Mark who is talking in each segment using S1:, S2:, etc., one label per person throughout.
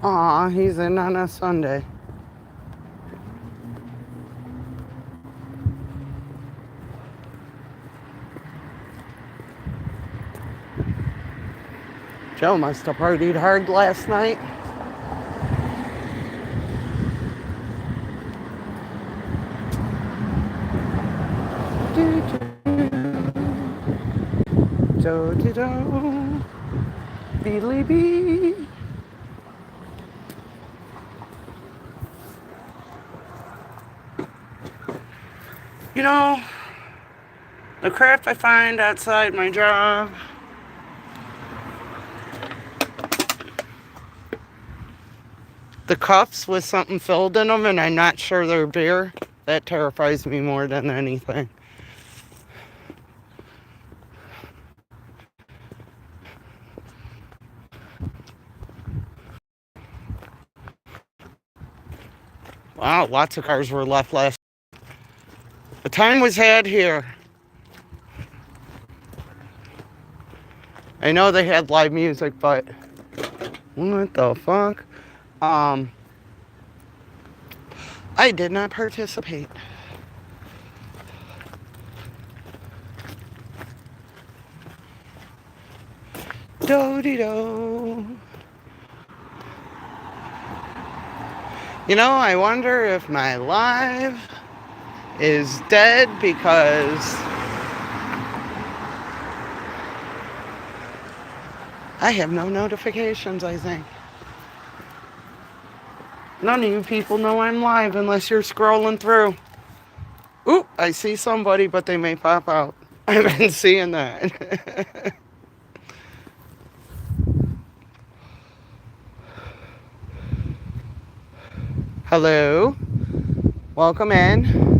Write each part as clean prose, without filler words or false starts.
S1: Aw, he's in on a Sunday. Joe must have partied hard last night. Do-do-do. Beedly bee. You know, the crap I find outside my job. The cups with something filled in them and I'm not sure they're beer. That terrifies me more than anything. Wow, lots of cars were left last. The time was had here. I know they had live music, but what the fuck? I did not participate. Do-de-do. You know, I wonder if my live is dead because I have no notifications, I think. None of you people know I'm live unless you're scrolling through. Oop, I see somebody, but they may pop out. I've been seeing that. Hello. Welcome in.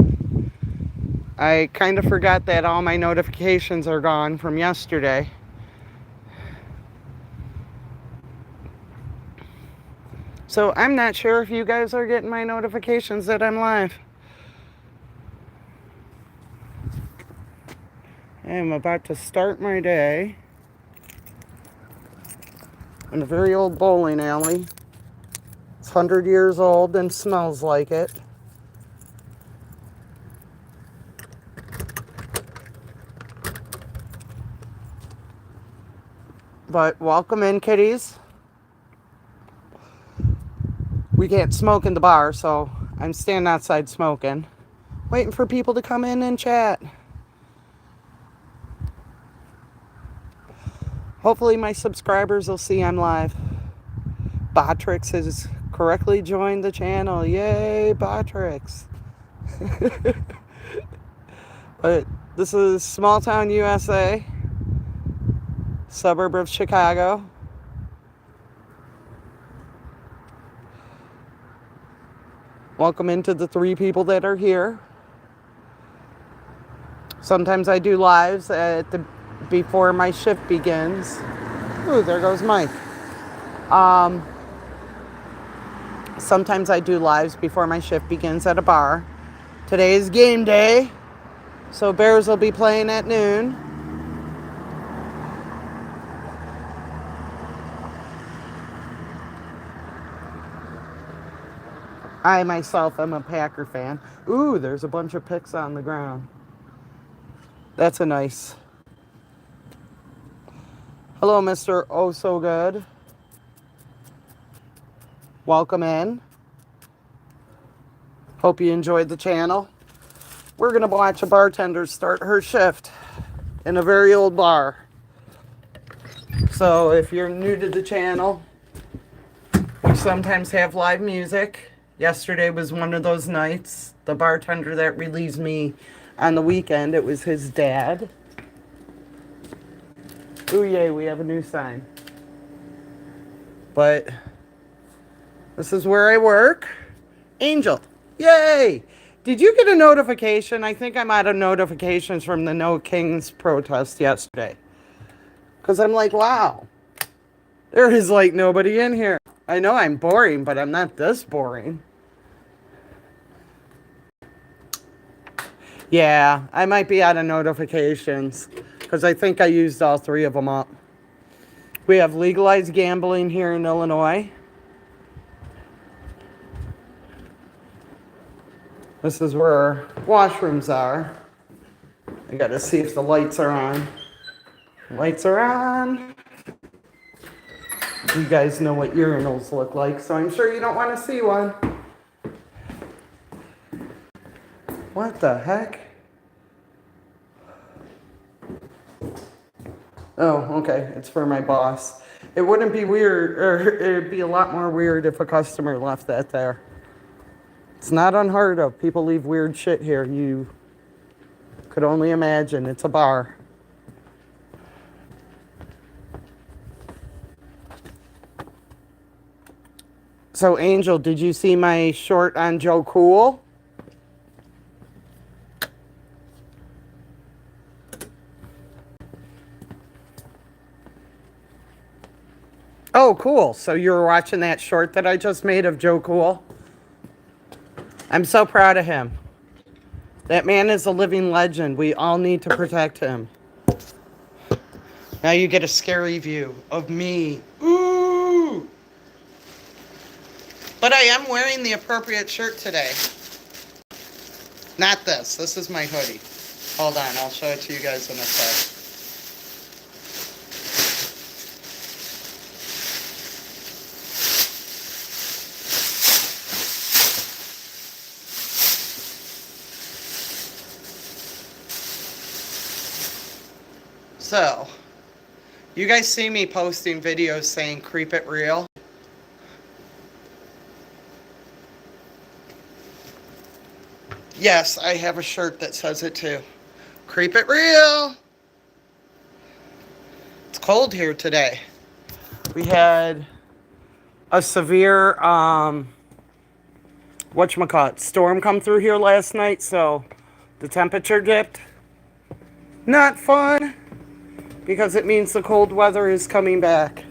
S1: I kind of forgot that all my notifications are gone from yesterday. So I'm not sure if you guys are getting my notifications that I'm live. I'm about to start my day in a very old bowling alley. It's 100 years old and smells like it. But welcome in, kiddies. We can't smoke in the bar, so I'm standing outside smoking, waiting for people to come in and chat. Hopefully my subscribers will see I'm live. Botrix has correctly joined the channel. Yay, Botrix. But this is small town USA, suburb of Chicago. Welcome into the 3 people that are here. Sometimes I do lives before my shift begins. Ooh, there goes Mike. Sometimes I do lives before my shift begins at a bar. Today is game day, so Bears will be playing at noon. I myself am a Packer fan. Ooh, there's a bunch of picks on the ground. That's a nice. Hello, Mr. Oh So Good. Welcome in. Hope you enjoyed the channel. We're going to watch a bartender start her shift in a very old bar. So if you're new to the channel, we sometimes have live music. Yesterday was one of those nights. The bartender that relieves me on the weekend, it was his dad. Ooh, yay, we have a new sign. But this is where I work. Angel, yay! Did you get a notification? I think I'm out of notifications from the No Kings protest yesterday. Because I'm like, wow, there is like nobody in here. I know I'm boring, but I'm not this boring. Yeah, I might be out of notifications because I think I used all 3 of them up. We have legalized gambling here in Illinois. This is where our washrooms are. I gotta see if the lights are on. Lights are on. You guys know what urinals look like, so I'm sure you don't want to see one. What the heck? Oh, okay. It's for my boss. It wouldn't be weird, or it'd be a lot more weird if a customer left that there. It's not unheard of. People leave weird shit here. You could only imagine. It's a bar. So, Angel, did you see my short on Joe Cool? Oh, cool. So you were watching that short that I just made of Joe Cool? I'm so proud of him. That man is a living legend. We all need to protect him. Now you get a scary view of me. Ooh! But I am wearing the appropriate shirt today. Not this. This is my hoodie. Hold on. I'll show it to you guys in a sec. So, you guys see me posting videos saying "Creep It Real"? Yes, I have a shirt that says it too. Creep it real. It's cold here today. We had a severe whatchamacallit, storm come through here last night, so the temperature dipped. Not fun, because it means the cold weather is coming back.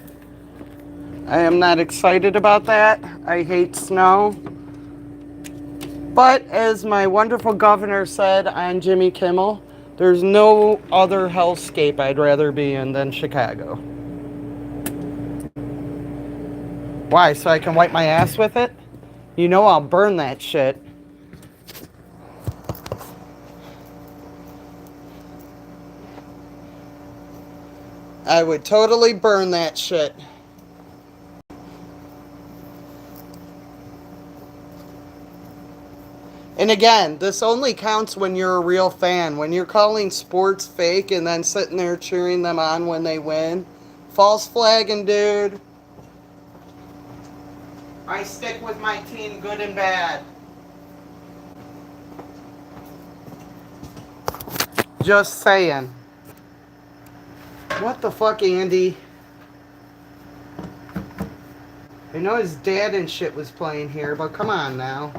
S1: I am not excited about that. I hate snow. But as my wonderful governor said on Jimmy Kimmel, there's no other hellscape I'd rather be in than Chicago. Why? So I can wipe my ass with it? You know I'll burn that shit. I would totally burn that shit. And again, this only counts when you're a real fan. When you're calling sports fake and then sitting there cheering them on when they win. False flagging, dude. I stick with my team good and bad. Just saying. What the fuck, Andy? I know his dad and shit was playing here, but come on now.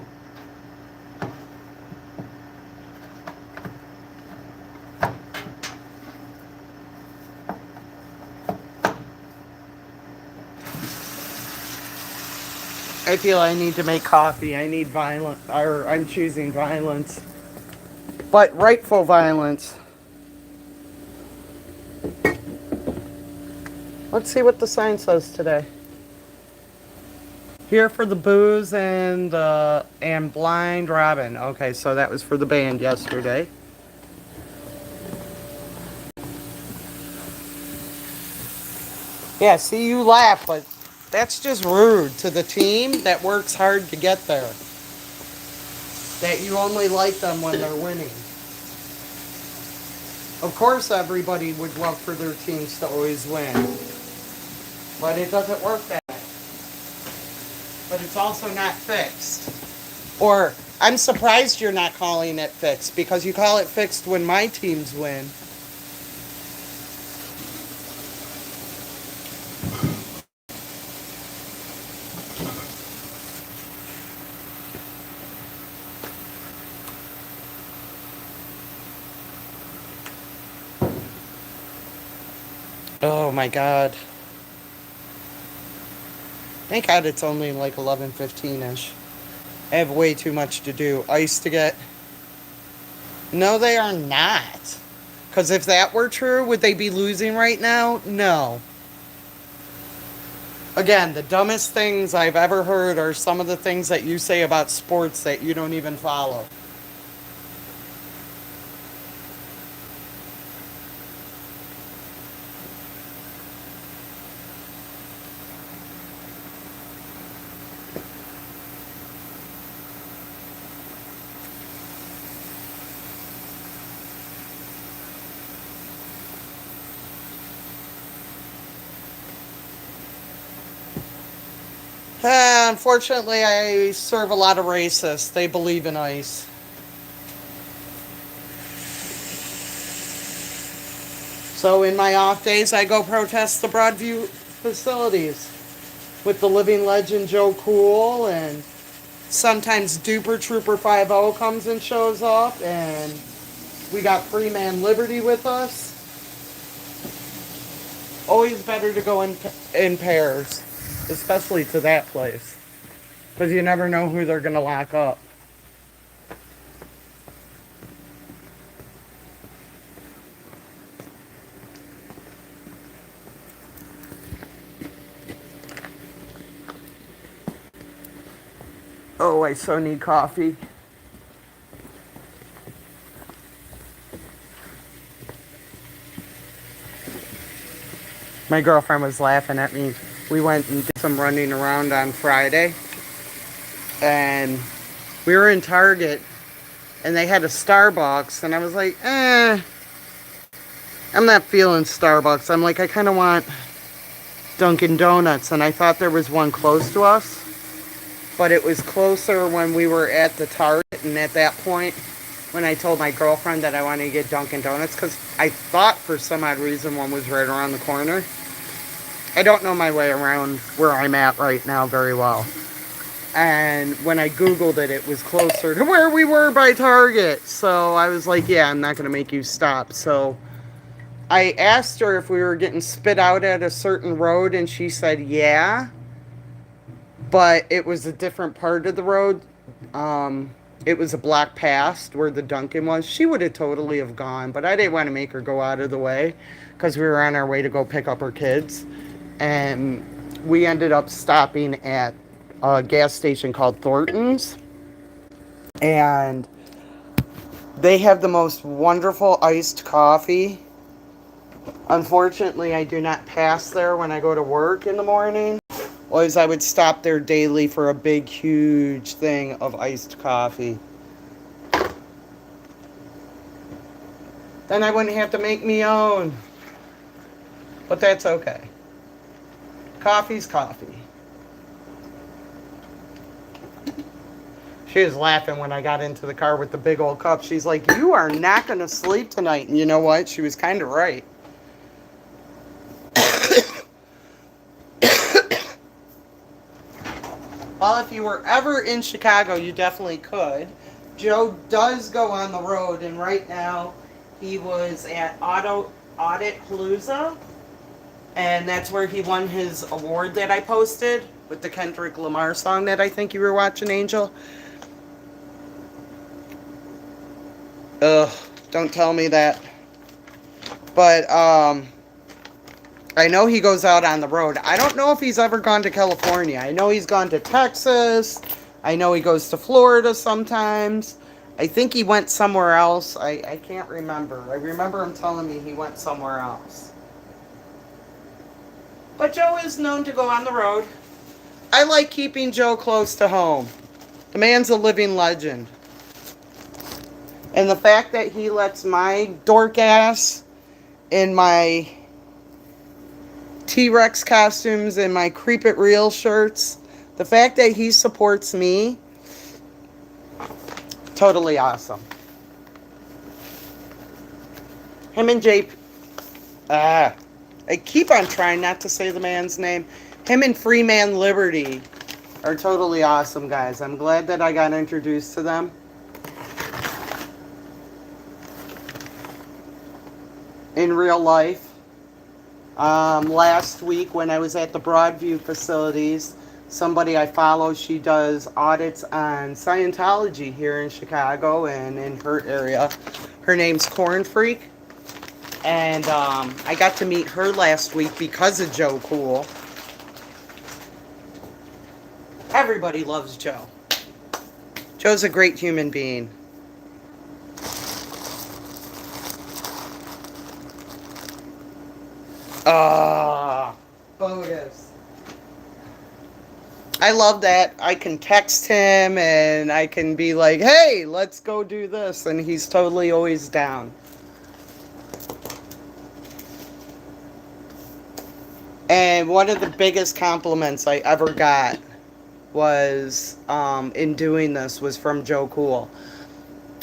S1: I feel I need to make coffee. I need violence, or I'm choosing violence. But rightful violence. Let's see what the sign says today. Here for the booze and Blind Robin. Okay, so that was for the band yesterday. Yeah, see, you laugh, but that's just rude to the team that works hard to get there. That you only like them when they're winning. Of course everybody would love for their teams to always win. But it doesn't work that way. But it's also not fixed. Or, I'm surprised you're not calling it fixed, because you call it fixed when my teams win. Oh my god. Thank God it's only like 11:15-ish. I have way too much to do. Ice to get. No, they are not. Because if that were true, would they be losing right now? No. Again, the dumbest things I've ever heard are some of the things that you say about sports that you don't even follow. Unfortunately, I serve a lot of racists. They believe in ICE. So in my off days, I go protest the Broadview facilities with the living legend Joe Cool, and sometimes Duper Trooper 50 comes and shows up, and we got Freeman Liberty with us. Always better to go in pairs, especially to that place, because you never know who they're going to lock up. Oh, I so need coffee. My girlfriend was laughing at me. We went and did some running around on Friday, and we were in Target, and they had a Starbucks, and I was like, I'm not feeling Starbucks. I'm like, I kind of want Dunkin' Donuts, and I thought there was one close to us, but it was closer when we were at the Target, and at that point, when I told my girlfriend that I wanted to get Dunkin' Donuts, because I thought for some odd reason one was right around the corner. I don't know my way around where I'm at right now very well. And when I Googled it, it was closer to where we were by Target. So I was like, yeah, I'm not going to make you stop. So I asked her if we were getting spit out at a certain road, and she said, yeah. But it was a different part of the road. It was a block past where the Dunkin' was. She would have totally have gone, but I didn't want to make her go out of the way because we were on our way to go pick up her kids. And we ended up stopping at a gas station called Thornton's. And they have the most wonderful iced coffee. Unfortunately, I do not pass there when I go to work in the morning. Otherwise, I would stop there daily for a big, huge thing of iced coffee. Then I wouldn't have to make me own. But that's okay. Coffee's coffee. She was laughing when I got into the car with the big old cup. She's like, you are not going to sleep tonight. And you know what? She was kind of right. Well, if you were ever in Chicago, you definitely could. Joe does go on the road, and right now he was at Audit Palooza, and that's where he won his award that I posted with the Kendrick Lamar song that I think you were watching, Angel. Ugh, don't tell me that. But, I know he goes out on the road. I don't know if he's ever gone to California. I know he's gone to Texas. I know he goes to Florida sometimes. I think he went somewhere else. I can't remember. I remember him telling me he went somewhere else. But Joe is known to go on the road. I like keeping Joe close to home. The man's a living legend. And the fact that he lets my dork ass in my T-Rex costumes and my Creep It Real shirts, the fact that he supports me, totally awesome. Him and I keep on trying not to say the man's name. Him and Freeman Liberty are totally awesome guys. I'm glad that I got introduced to them. In real life. Last week when I was at the Broadview facilities, somebody I follow, she does audits on Scientology here in Chicago and in her area. Her name's Corn Freak. And I got to meet her last week because of Joe Cool. Everybody loves Joe. Joe's a great human being. Bogus. I love that. I can text him and I can be like, hey, let's go do this. And he's totally always down. And one of the biggest compliments I ever got was in doing this was from Joe Cool.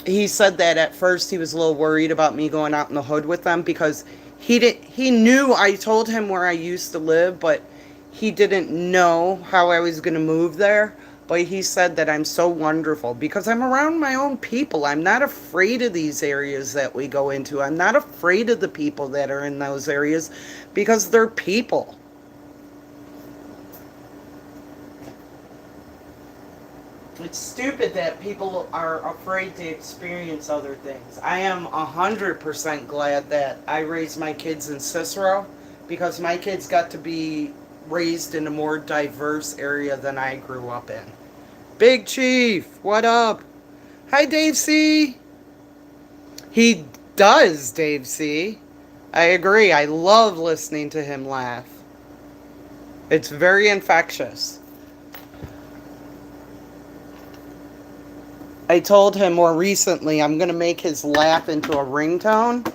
S1: He said that at first he was a little worried about me going out in the hood with them because he knew I told him where I used to live, but he didn't know how I was going to move there. But he said that I'm so wonderful because I'm around my own people. I'm not afraid of these areas that we go into. I'm not afraid of the people that are in those areas because they're people. It's stupid that people are afraid to experience other things. I am 100% glad that I raised my kids in Cicero because my kids got to be raised in a more diverse area than I grew up in. Big Chief, what up? Hi, Dave C. He does, Dave C. I agree. I love listening to him laugh. It's very infectious. I told him more recently I'm going to make his laugh into a ringtone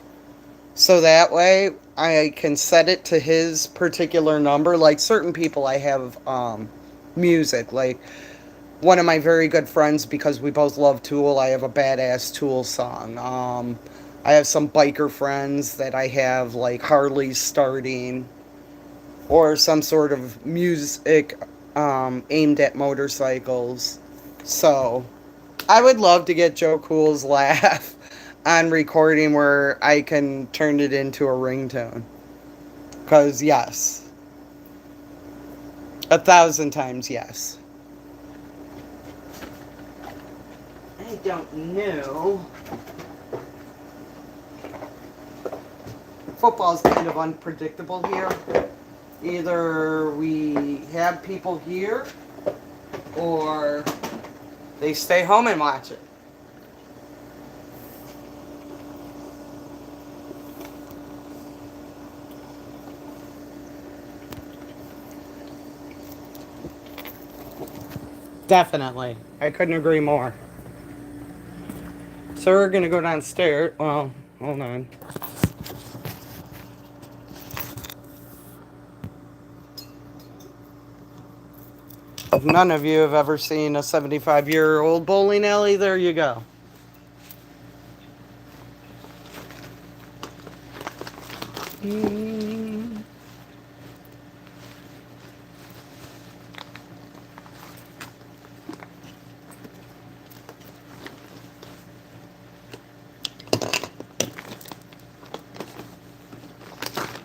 S1: so that way I can set it to his particular number. Like certain people I have music. Like one of my very good friends, because we both love Tool, I have a badass Tool song. I have some biker friends that I have like Harley starting or some sort of music aimed at motorcycles. So I would love to get Joe Cool's laugh on recording where I can turn it into a ringtone. Because, yes. 1,000 times yes. I don't know. Football's kind of unpredictable here. Either we have people here or they stay home and watch it. Definitely. I couldn't agree more. So we're going to go downstairs. Well, hold on. If none of you have ever seen a 75-year-old bowling alley, there you go.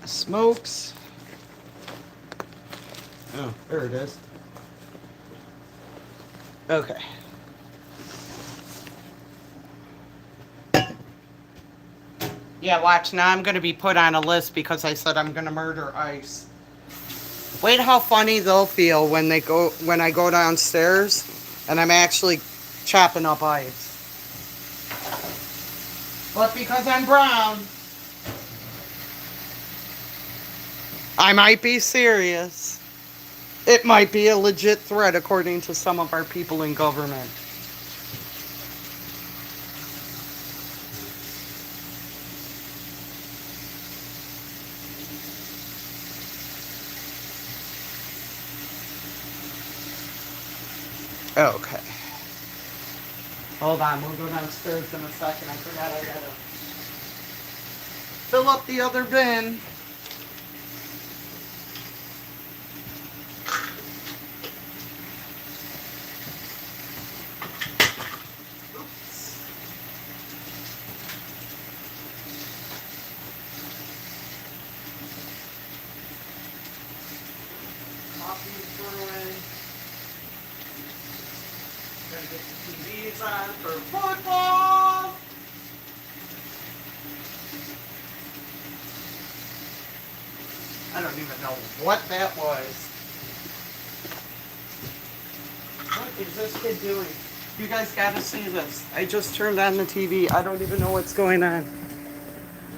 S1: Smokes. Oh, there it is. Okay. Yeah, watch. Now I'm going to be put on a list because I said I'm going to murder Ice. Wait how funny they'll feel when I go downstairs and I'm actually chopping up Ice. But because I'm brown, I might be serious. It might be a legit threat according to some of our people in government. Okay. Hold on, we'll go downstairs in a second. I forgot I gotta fill up the other bin. Gotta get the TVs on for football. I don't even know what that was. What is this kid doing? You guys gotta see this. I just turned on the TV. I don't even know what's going on.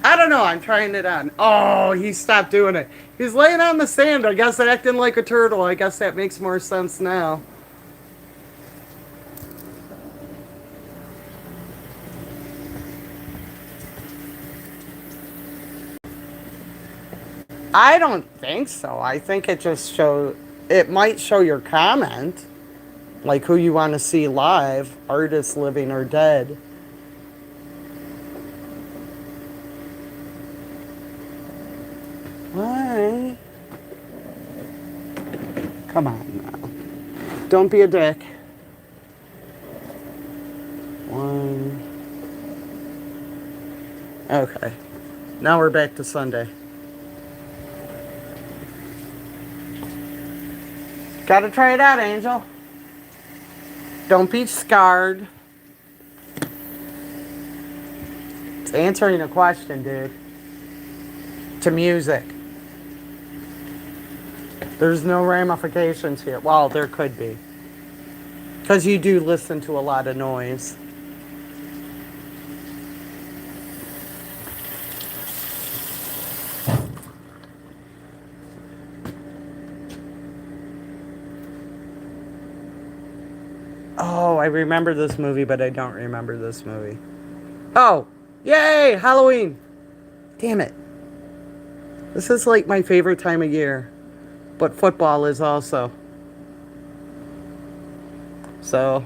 S1: I don't know. I'm trying it on. Oh, he stopped doing it. He's laying on the sand. I guess acting like a turtle. I guess that makes more sense now. I don't think so. I think it just it might show your comment. Like who you want to see live, artists living or dead. Why? Come on now. Don't be a dick. One. Okay. Now we're back to Sunday. Gotta try it out, Angel. Don't be scarred. It's answering a question, dude. To music. There's no ramifications here. Well, there could be. Because you do listen to a lot of noise. Oh, I remember this movie, but I don't remember this movie. Oh, yay, Halloween. Damn it. This is like my favorite time of year. But football is also. So,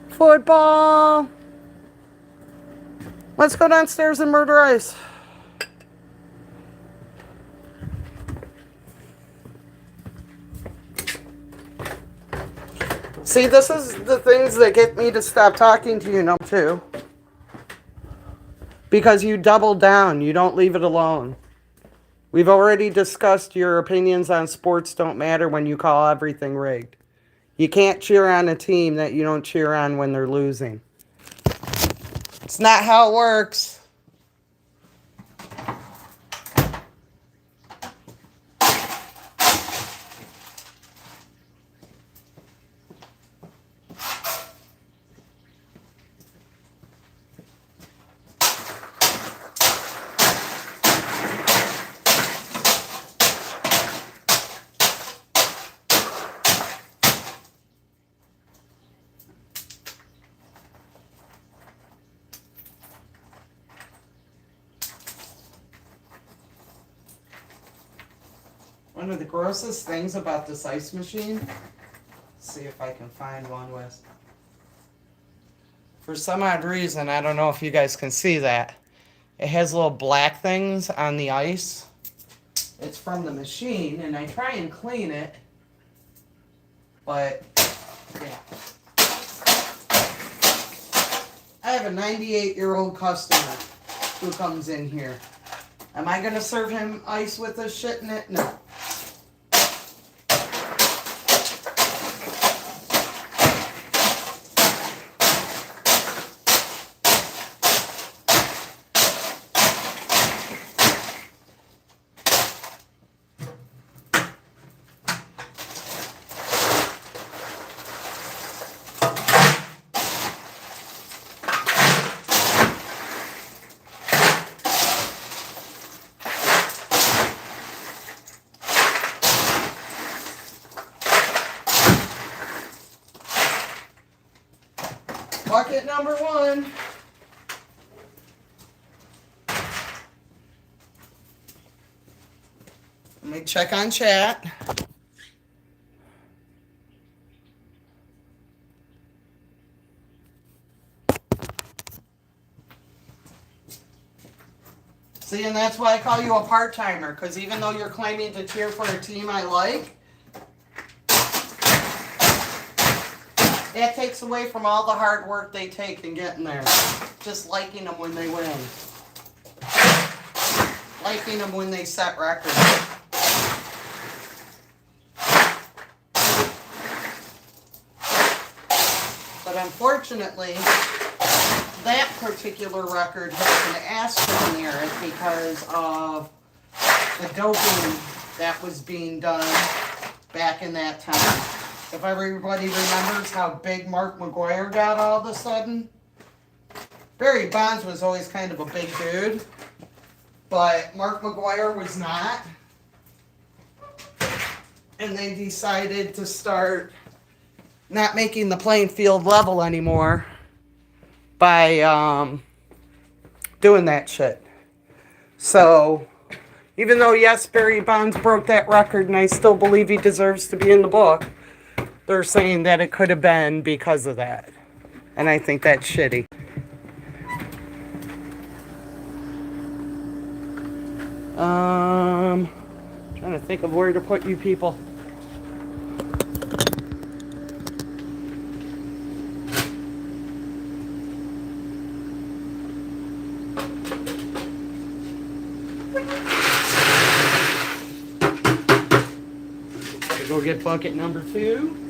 S1: football. Let's go downstairs and murder ice. See, this is the things that get me to stop talking to you, number two. Because you double down. You don't leave it alone. We've already discussed your opinions on sports don't matter when you call everything rigged. You can't cheer on a team that you don't cheer on when they're losing. It's not how it works. One of the grossest things about this ice machine, let's see if I can find one with, for some odd reason, I don't know if you guys can see that, it has little black things on the ice. It's from the machine, and I try and clean it, but, yeah. I have a 98-year-old customer who comes in here. Am I going to serve him ice with this shit in it? No. Bucket number one. Let me check on chat. See, and that's why I call you a part-timer, because even though you're claiming to cheer for a team I like, that takes away from all the hard work they take in getting there. Just liking them when they win. Liking them when they set records. But unfortunately, that particular record has an asterisk near it because of the doping that was being done back in that time. If everybody remembers how big Mark McGuire got all of a sudden, Barry Bonds was always kind of a big dude, but Mark McGuire was not. And they decided to start not making the playing field level anymore by doing that shit. So, even though, yes, Barry Bonds broke that record, and I still believe he deserves to be in the book, they're saying that it could have been because of that. And I think that's shitty. Trying to think of where to put you people. Go get bucket number 2.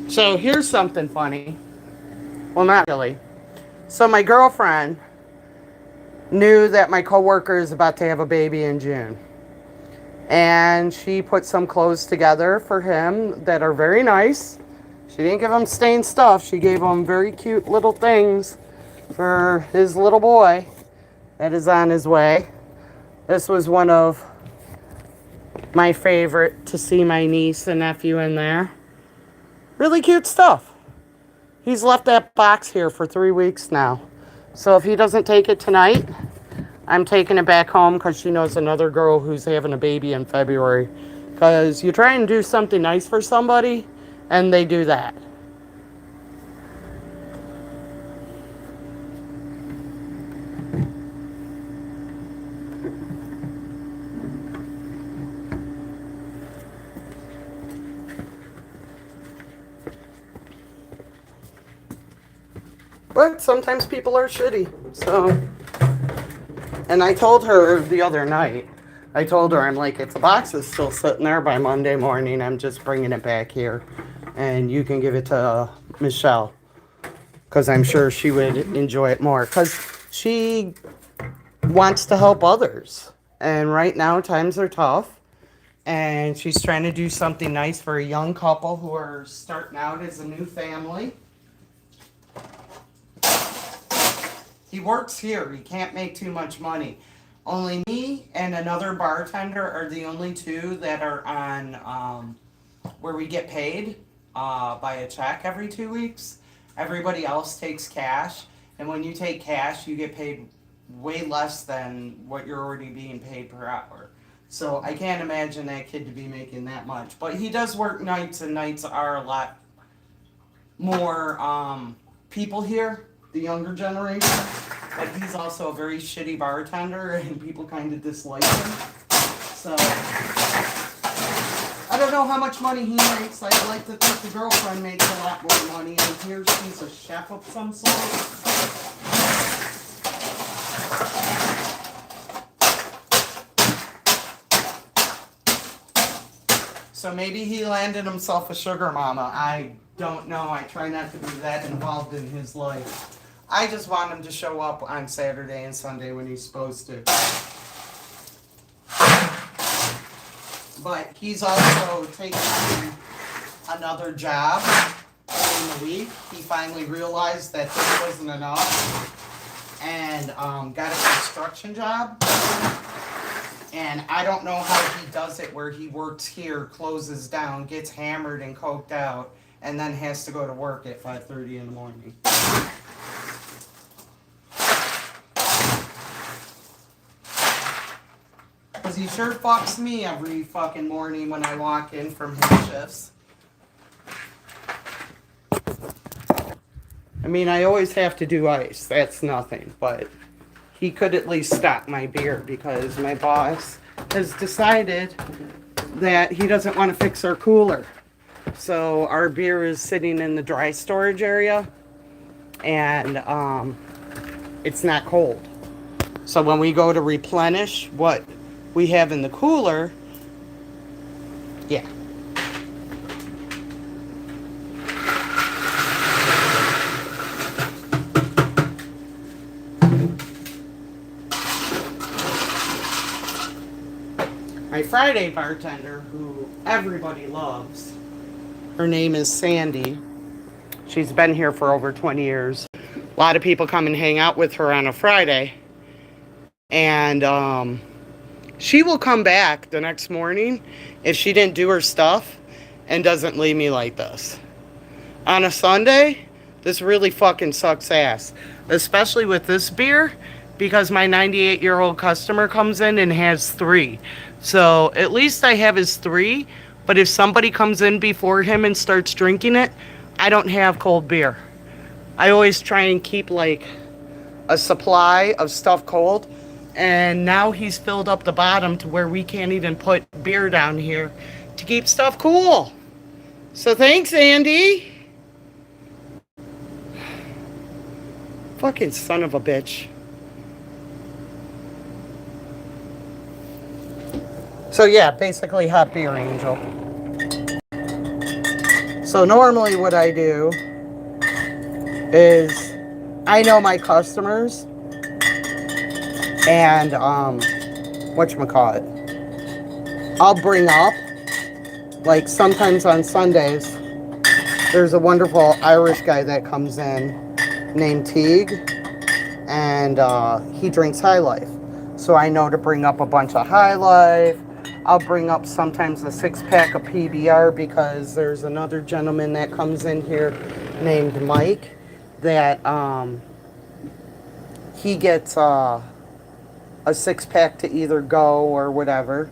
S1: So here's something funny. Well, not really. So my girlfriend knew that my coworker is about to have a baby in June. And she put some clothes together for him that are very nice. She didn't give him stained stuff. She gave him very cute little things for his little boy that is on his way. This was one of my favorite to see my niece and nephew in there. Really cute stuff. He's left that box here for 3 weeks now. So if he doesn't take it tonight, I'm taking it back home because she knows another girl who's having a baby in February. Because you try and do something nice for somebody, and they do that. But sometimes people are shitty. So, and I told her the other night, I'm like, if the box is still sitting there by Monday morning, I'm just bringing it back here. And you can give it to Michelle. Because I'm sure she would enjoy it more. Because she wants to help others. And right now, times are tough. And she's trying to do something nice for a young couple who are starting out as a new family. He works here. He can't make too much money. Only me and another bartender are the only two that are on where we get paid by a check every 2 weeks. Everybody else takes cash. And when you take cash, you get paid way less than what you're already being paid per hour. So I can't imagine that kid to be making that much. But he does work nights, and nights are a lot more people here, the younger generation. But he's also a very shitty bartender, and people kind of dislike him. So I don't know how much money he makes. I'd like to think the girlfriend makes a lot more money. I hear she's a chef of some sort. So maybe he landed himself a sugar mama. I don't know. I try not to be that involved in his life. I just want him to show up on Saturday and Sunday when he's supposed to. But he's also taking another job in the week. He finally realized that this wasn't enough and got a construction job. And I don't know how he does it where he works here, closes down, gets hammered and coked out, and then has to go to work at 5:30 in the morning. Because he sure fucks me every fucking morning when I walk in from his shifts. I mean, I always have to do ice. That's nothing. But he could at least stock my beer because my boss has decided that he doesn't want to fix our cooler. So our beer is sitting in the dry storage area. And it's not cold. So when we go to replenish what we have in the cooler, yeah. my Friday bartender, who everybody loves. Her name is Sandy. She's been here for over 20 years. A lot of people come and hang out with her on a Friday. And she will come back the next morning if she didn't do her stuff and doesn't leave me like this. On a Sunday, this really fucking sucks ass. Especially with this beer, because my 98-year-old customer comes in and has 3. So at least I have his 3, but if somebody comes in before him and starts drinking it, I don't have cold beer. I always try and keep like a supply of stuff cold. And now he's filled up the bottom to where we can't even put beer down here to keep stuff cool. So thanks, Andy. Fucking son of a bitch. So yeah, basically hot beer, Angel. So normally what I do is I know my customers. And, whatchamacallit, I'll bring up, like, sometimes on Sundays, there's a wonderful Irish guy that comes in named Teague, and, he drinks High Life. So I know to bring up a bunch of High Life. I'll bring up sometimes a 6-pack of PBR because there's another gentleman that comes in here named Mike that, he gets, a 6-pack to either go or whatever.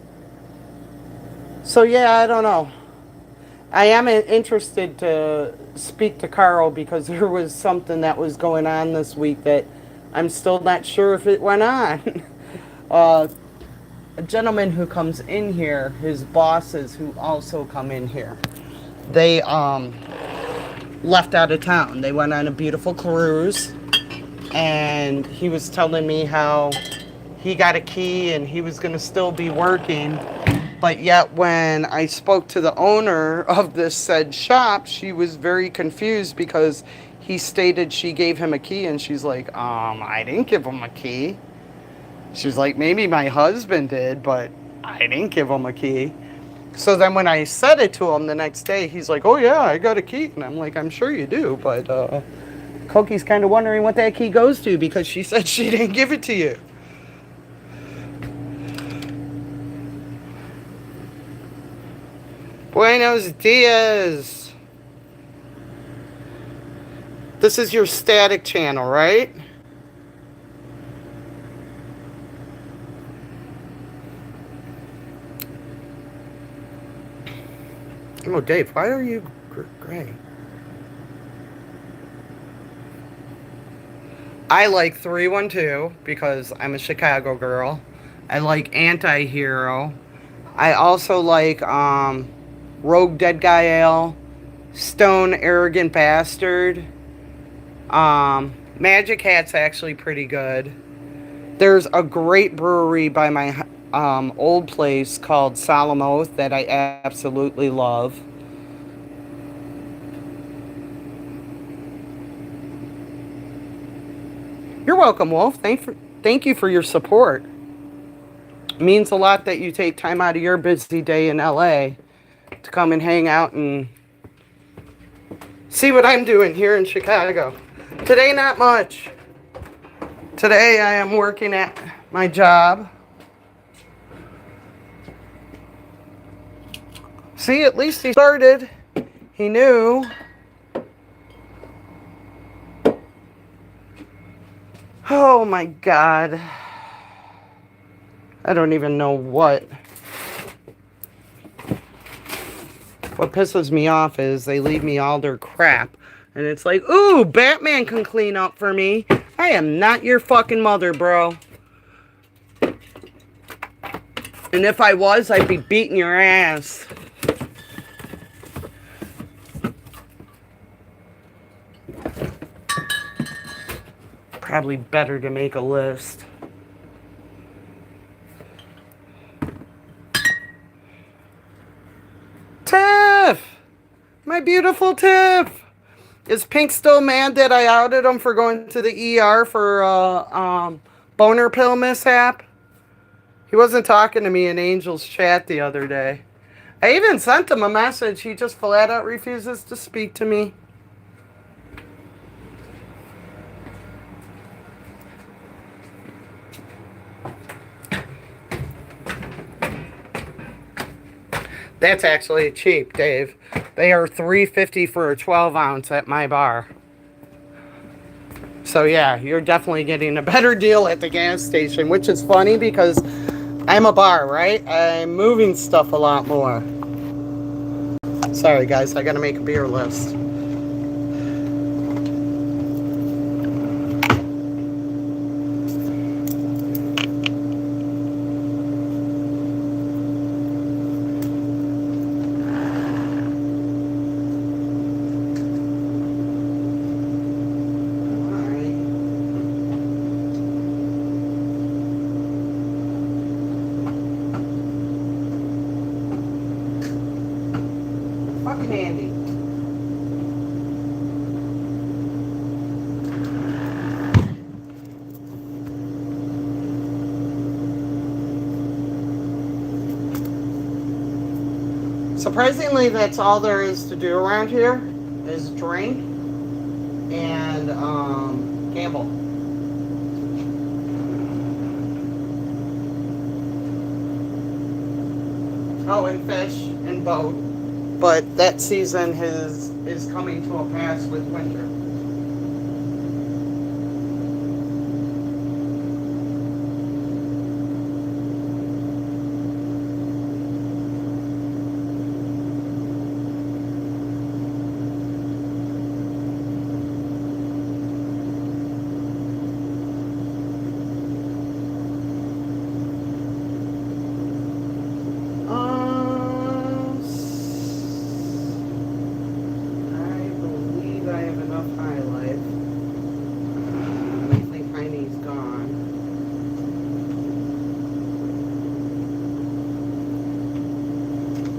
S1: So yeah, I don't know. I am interested to speak to Carl because there was something that was going on this week that I'm still not sure if it went on. A gentleman who comes in here, his bosses who also come in here, they left out of town. They went on a beautiful cruise, and he was telling me how he got a key and he was going to still be working. But yet when I spoke to the owner of this said shop, she was very confused because he stated she gave him a key, and she's like, I didn't give him a key. She's like, maybe my husband did, but I didn't give him a key. So then when I said it to him the next day, he's like, oh yeah, I got a key. And I'm like, I'm sure you do, but Coki's kind of wondering what that key goes to because she said she didn't give it to you. Buenos dias. This is your static channel, right? Oh, Dave, why are you gray? I like 312 because I'm a Chicago girl. I like Anti-Hero. I also like Rogue Dead Guy Ale, Stone Arrogant Bastard. Magic Hat's actually pretty good. There's a great brewery by my old place called Solemn Oath that I absolutely love. You're welcome, Wolf. Thank you for your support. It means a lot that you take time out of your busy day in LA to come and hang out and see what I'm doing here in Chicago. Today, not much. Today, I am working at my job. See, at least he started. He knew. Oh my God. I don't even know what. What pisses me off is they leave me all their crap. And it's like, ooh, Batman can clean up for me. I am not your fucking mother, bro. And if I was, I'd be beating your ass. Probably better to make a list. Tiff! My beautiful Tiff! Is Pink still mad that I outed him for going to the ER for boner pill mishap? He wasn't talking to me in Angel's chat the other day. I even sent him a message. He just flat out refuses to speak to me. That's actually cheap, Dave. They are $3.50 for a 12 ounce at my bar. So yeah, you're definitely getting a better deal at the gas station, which is funny because I'm a bar, right? I'm moving stuff a lot more. Sorry guys, I gotta make a beer list. Fucking Andy. Surprisingly, that's all there is to do around here is drink and gamble. Oh, and fish and boat. But that season is coming to a pass with winter.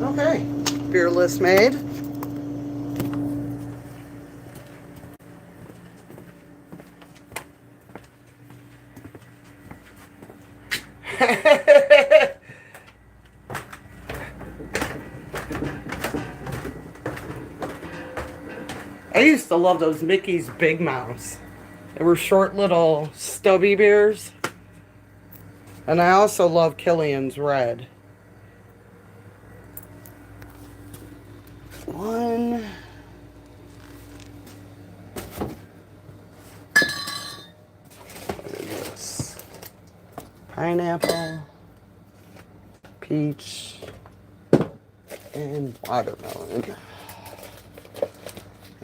S1: Okay, beer list made. I used to love those Mickey's Big Mouths. They were short little stubby beers. And I also love Killian's Red. One. What is this? Pineapple, peach, and watermelon.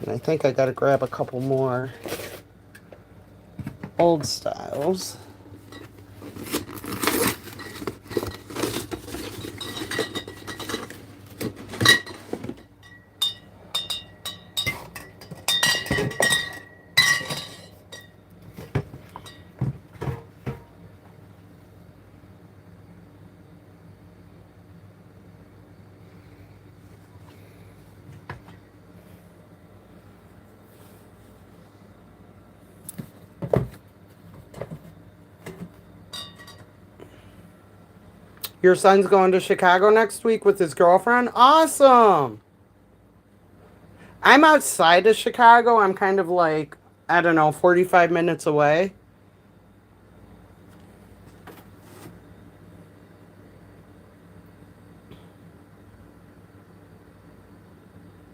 S1: And I think I gotta grab a couple more old styles. Your son's going to Chicago next week with his girlfriend? Awesome! I'm outside of Chicago. I'm kind of like, I don't know, 45 minutes away.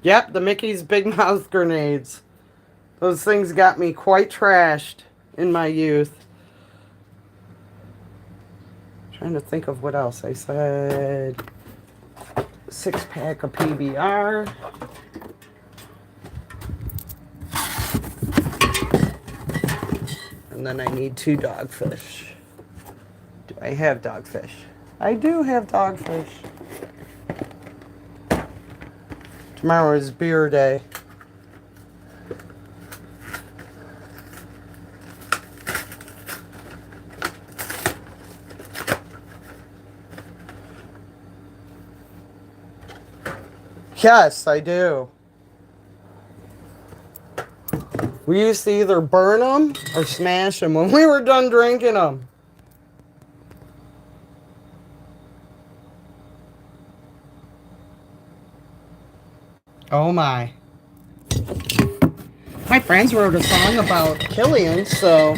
S1: Yep, the Mickey's Big Mouth grenades. Those things got me quite trashed in my youth. Trying to think of what else. I said 6-pack of PBR. And then I need 2 dogfish. Do I have dogfish? I do have dogfish. Tomorrow is beer day. Yes, I do. We used to either burn them or smash them when we were done drinking them. Oh my. My friends wrote a song about Killian, so...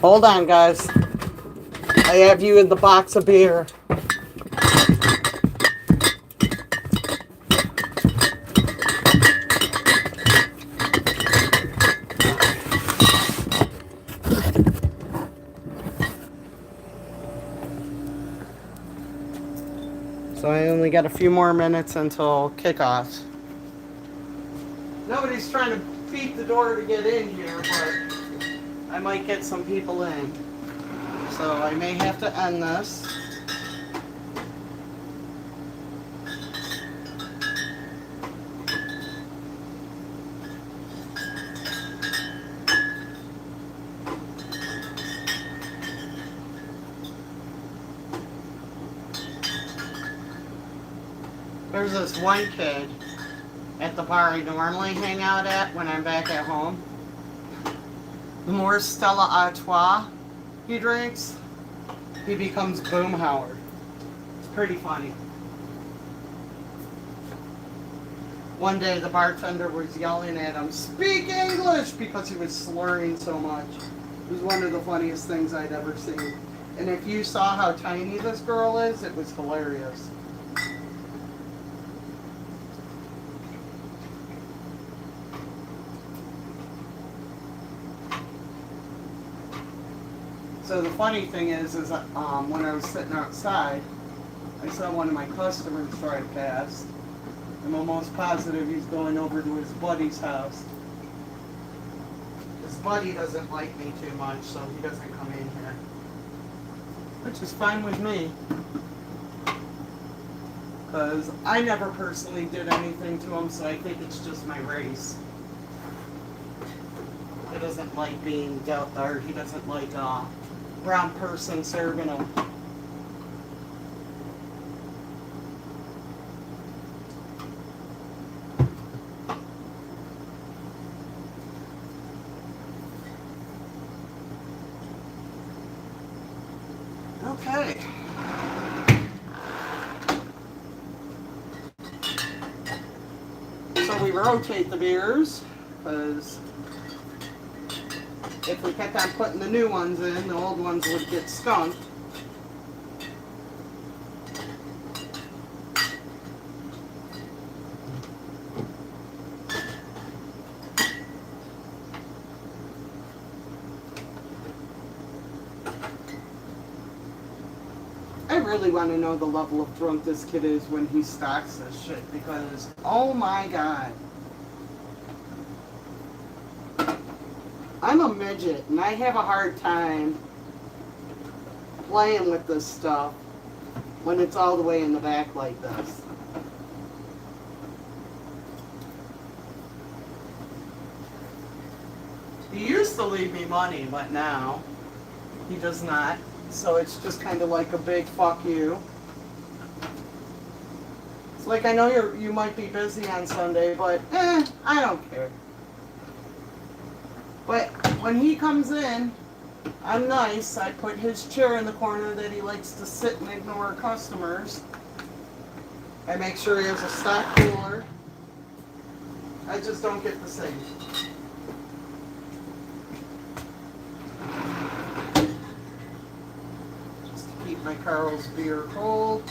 S1: Hold on, guys. I have you in the box of beer. So I only got a few more minutes until kickoff. Nobody's trying to beat the door to get in here, but I might get some people in. So I may have to end this. There's this one kid at the bar I normally hang out at when I'm back at home. The more Stella Artois he drinks, he becomes Boom Howard. It's pretty funny. One day the bartender was yelling at him, "Speak English!" because he was slurring so much. It was one of the funniest things I'd ever seen. And if you saw how tiny this girl is, it was hilarious. So the funny thing is when I was sitting outside, I saw one of my customers drive past. I'm almost positive he's going over to his buddy's house. His buddy doesn't like me too much, so he doesn't come in here. Which is fine with me. Because I never personally did anything to him, so I think it's just my race. He doesn't like being dealt, or he doesn't like brown person serving him. Okay. So we rotate the beers, because if we kept on putting the new ones in, the old ones would get skunked. I really want to know the level of drunk this kid is when he stocks this shit, because, oh my god. I'm a midget, and I have a hard time playing with this stuff when it's all the way in the back like this. He used to leave me money, but now he does not. So it's just kind of like a big fuck you. It's like, I know you might be busy on Sunday, but I don't care. But when he comes in, I'm nice. I put his chair in the corner that he likes to sit and ignore customers. I make sure he has a stock cooler. I just don't get the same. Just to keep my Carl's beer cold.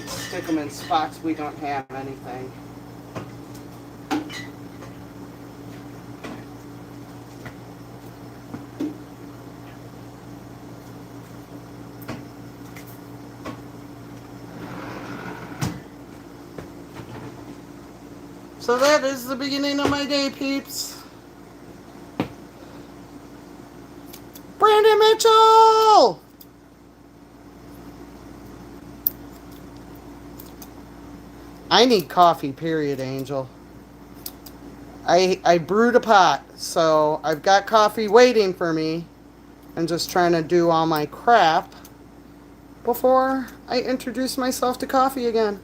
S1: Stick them in spots we don't have anything. So that is the beginning of my day, peeps. Brandon Mitchell! I need coffee, period, Angel. I brewed a pot, so I've got coffee waiting for me. I'm just trying to do all my crap before I introduce myself to coffee again.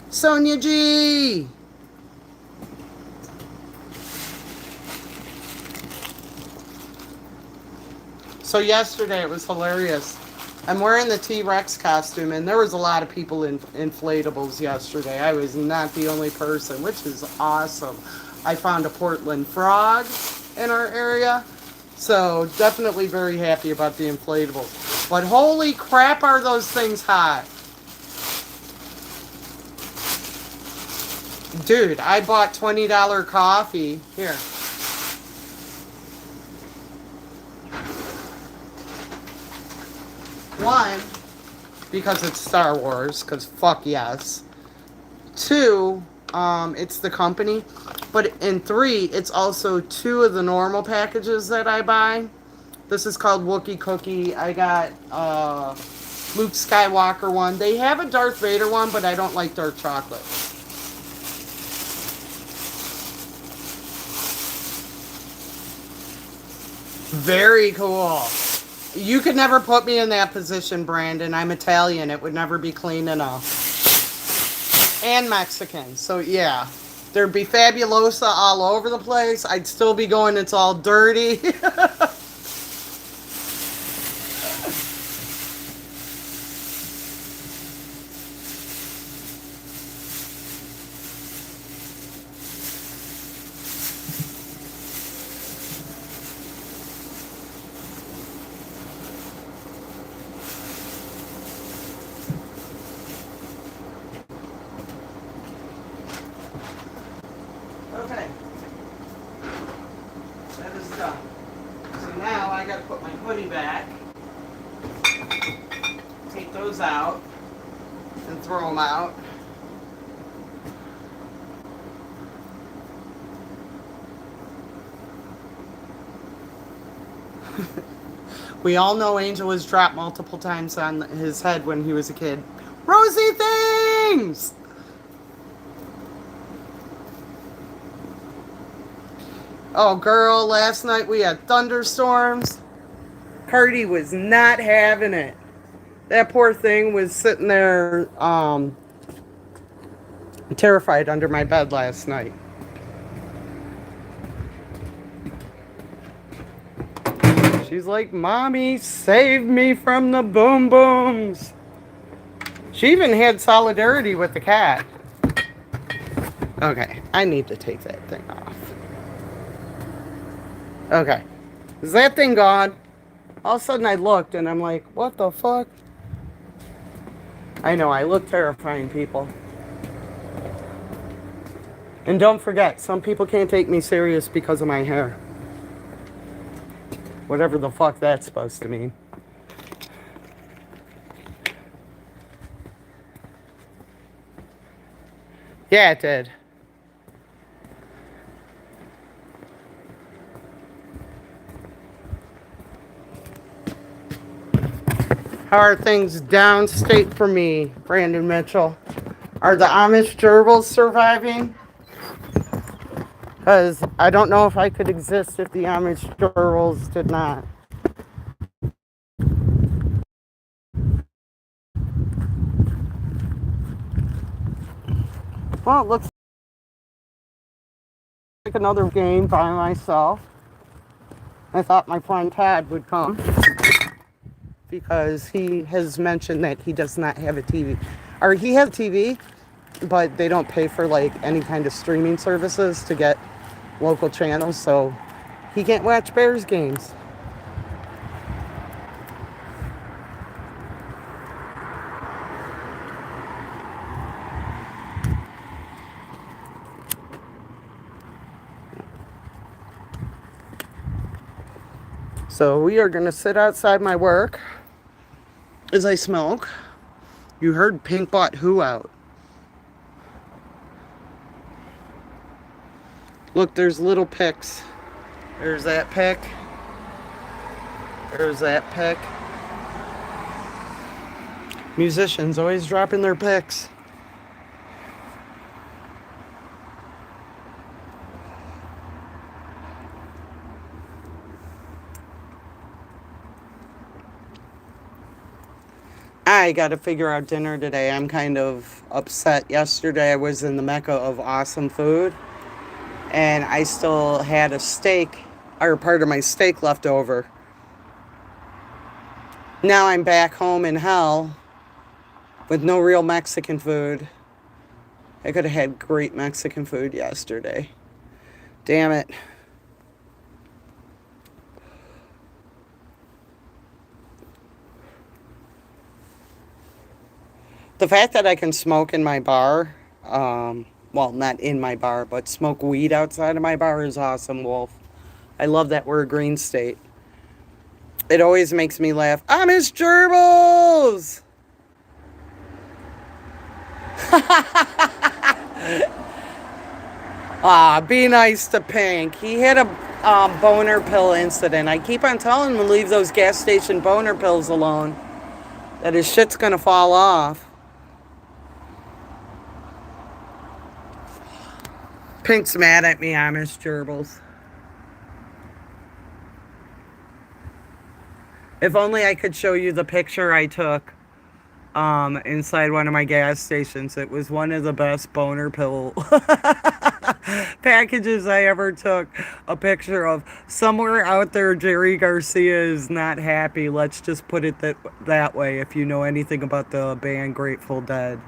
S1: Sonia G! So yesterday it was hilarious. I'm wearing the T-Rex costume, and there was a lot of people in inflatables yesterday. I was not the only person, which is awesome. I found a Portland frog in our area, so definitely very happy about the inflatables. But holy crap, are those things hot. Dude, I bought $20 coffee. Here. One, because it's Star Wars, because fuck yes. Two, it's the company. But in three, it's also two of the normal packages that I buy. This is called Wookiee Cookie. I got Luke Skywalker one. They have a Darth Vader one, but I don't like dark chocolate. Very cool. You could never put me in that position, Brandon. I'm Italian. It would never be clean enough. And Mexican. So, yeah. There'd be Fabulosa all over the place. I'd still be going, it's all dirty. Okay. That is done. So now I gotta put my hoodie back. Take those out. And throw them out. We all know Angel was dropped multiple times on his head when he was a kid. Rosie things! Oh, girl, last night we had thunderstorms. Cardi was not having it. That poor thing was sitting there terrified under my bed last night. She's like, Mommy, save me from the boom booms. She even had solidarity with the cat. Okay, I need to take that thing off. Okay. Is that thing gone? All of a sudden I looked and I'm like, what the fuck? I know, I look terrifying, people. And don't forget, some people can't take me serious because of my hair. Whatever the fuck that's supposed to mean. Yeah, it did. How are things downstate for me, Brandon Mitchell? Are the Amish gerbils surviving? Because I don't know if I could exist if the Amish gerbils did not. Well, it looks like another game by myself. I thought my friend Tad would come because he has mentioned that he does not have a TV. Or he has a TV, but they don't pay for like any kind of streaming services to get local channels, so he can't watch Bears games. So we are going to sit outside my work as I smoke. You heard Pink bought who out. Look, there's little picks. There's that pick. There's that pick. Musicians always dropping their picks. I got to figure out dinner today. I'm kind of upset. Yesterday I was in the mecca of awesome food, and I still had a steak, or part of my steak left over. Now I'm back home in hell with no real Mexican food. I could have had great Mexican food yesterday. Damn it. The fact that I can smoke in my bar, well, not in my bar, but smoke weed outside of my bar is awesome, Wolf. I love that we're a green state. It always makes me laugh. I miss gerbils! Be nice to Pink. He had a boner pill incident. I keep on telling him to leave those gas station boner pills alone. That his shit's gonna fall off. Pink's mad at me, Amish gerbils. If only I could show you the picture I took inside one of my gas stations. It was one of the best boner pill packages I ever took a picture of. Somewhere out there, Jerry Garcia is not happy. Let's just put it that way, if you know anything about the band Grateful Dead.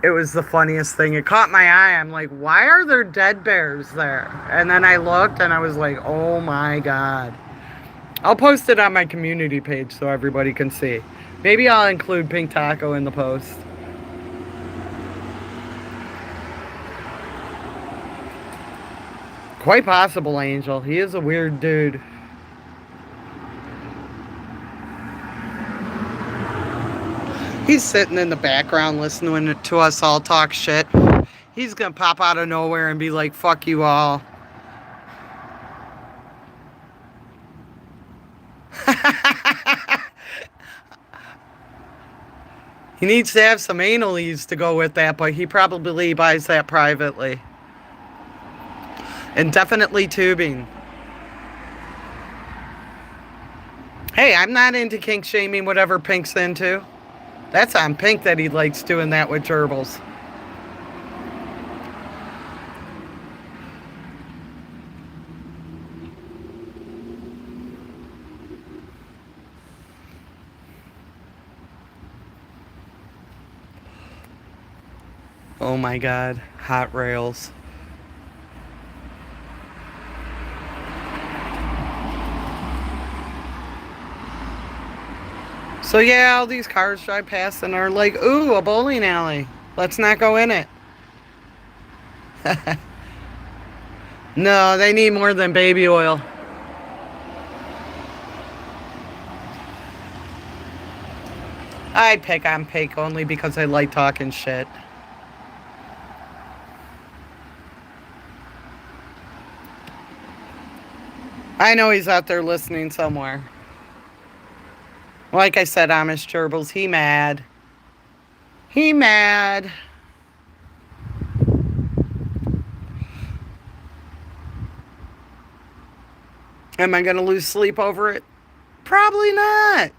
S1: It was the funniest thing. It caught my eye. I'm like, why are there dead bears there? And then I looked and I was like, oh my God. I'll post it on my community page so everybody can see. Maybe I'll include Pink Taco in the post. Quite possible, Angel. He is a weird dude. He's sitting in the background listening to us all talk shit. He's gonna pop out of nowhere and be like, fuck you all. He needs to have some analies to go with that, but he probably buys that privately. And definitely tubing. Hey, I'm not into kink shaming whatever Pink's into. That's on Pink that he likes doing that with gerbils. Oh my God, hot rails. So yeah, all these cars drive past and are like, ooh, a bowling alley. Let's not go in it. No, they need more than baby oil. I pick on Pink only because I like talking shit. I know he's out there listening somewhere. Like I said, Amish gerbils, he mad. He mad. Am I going to lose sleep over it? Probably not.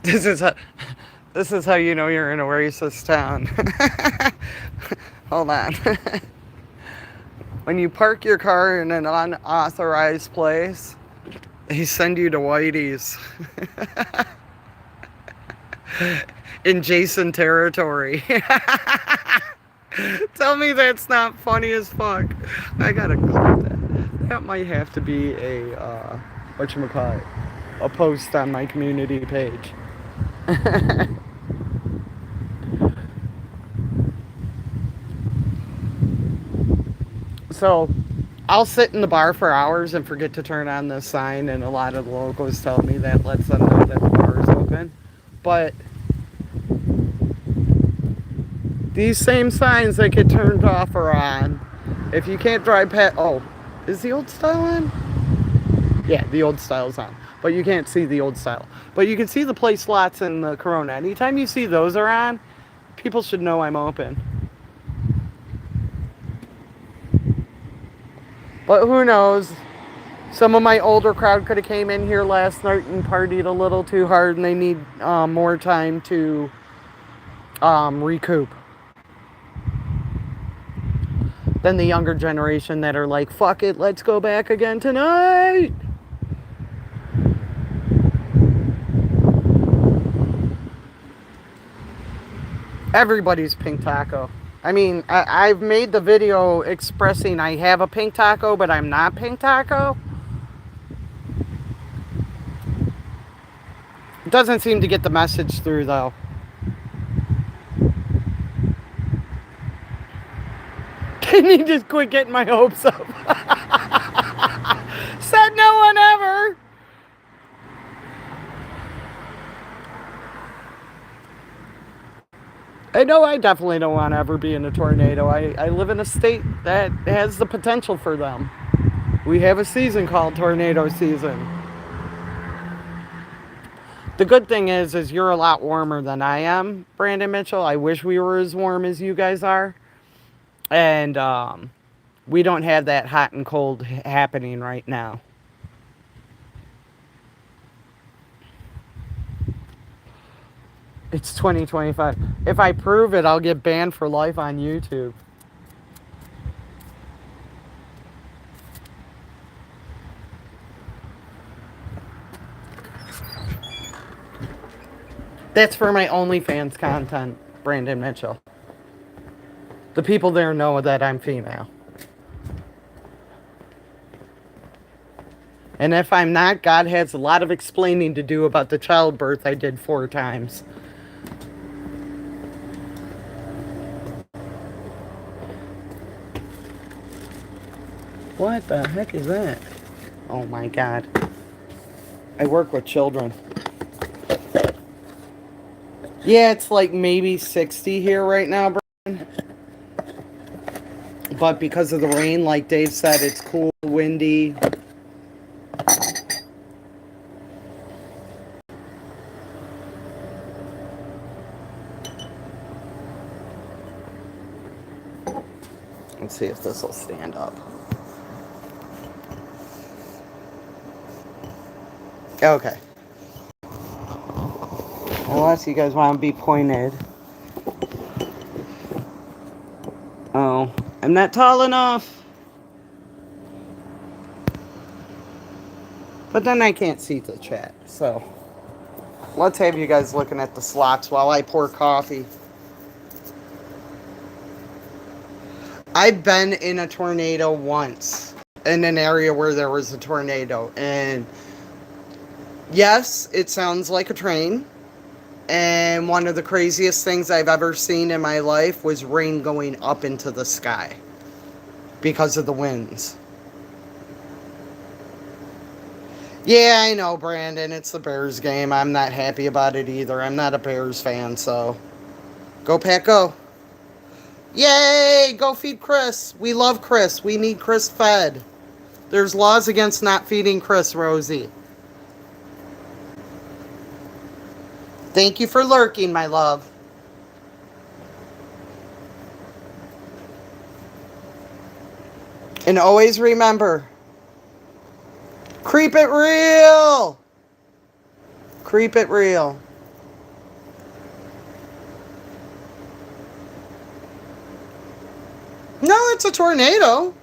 S1: This is how you know you're in a racist town. Hold on. When you park your car in an unauthorized place, they send you to Whitey's. In Jason territory. Tell me that's not funny as fuck. I gotta clip that. That might have to be a, whatchamacallit, a post on my community page. So, I'll sit in the bar for hours and forget to turn on the sign, and a lot of the locals tell me that lets them know that the bar is open. But these same signs that get turned off or on, if you can't drive past... Oh, is the old style on? Yeah, the old style's on. But you can't see the old style. But you can see the play slots in the Corona. Anytime you see those are on, people should know I'm open. But who knows? Some of my older crowd could have came in here last night and partied a little too hard, and they need more time to recoup than the younger generation that are like, fuck it, let's go back again tonight. Everybody's pink taco. I mean, I've made the video expressing I have a pink taco, but I'm not pink taco. It doesn't seem to get the message through, though. Can you just quit getting my hopes up? Said no one ever. I know I definitely don't want to ever be in a tornado. I live in a state that has the potential for them. We have a season called tornado season. The good thing is you're a lot warmer than I am, Brandon Mitchell. I wish we were as warm as you guys are. And we don't have that hot and cold happening right now. It's 2025. If I prove it, I'll get banned for life on YouTube. That's for my OnlyFans content, Brandon Mitchell. The people there know that I'm female. And if I'm not, God has a lot of explaining to do about the childbirth I did 4 times. What the heck is that? Oh my God. I work with children. Yeah, it's like maybe 60 here right now, Brian. But because of the rain, like Dave said, it's cool, windy. Let's see if this will stand up. Okay. Unless you guys want to be pointed. Oh, I'm not tall enough. But then I can't see the chat, so let's have you guys looking at the slots while I pour coffee. I've been in a tornado once, in an area where there was a tornado, and yes, it sounds like a train. And one of the craziest things I've ever seen in my life was rain going up into the sky because of the winds. Yeah, I know, Brandon. It's the Bears game. I'm not happy about it either. I'm not a Bears fan, so go Pack, go. Yay! Go feed Chris. We love Chris. We need Chris fed. There's laws against not feeding Chris, Rosie. Thank you for lurking, my love. And always remember, creep it real. Creep it real. No, it's a tornado.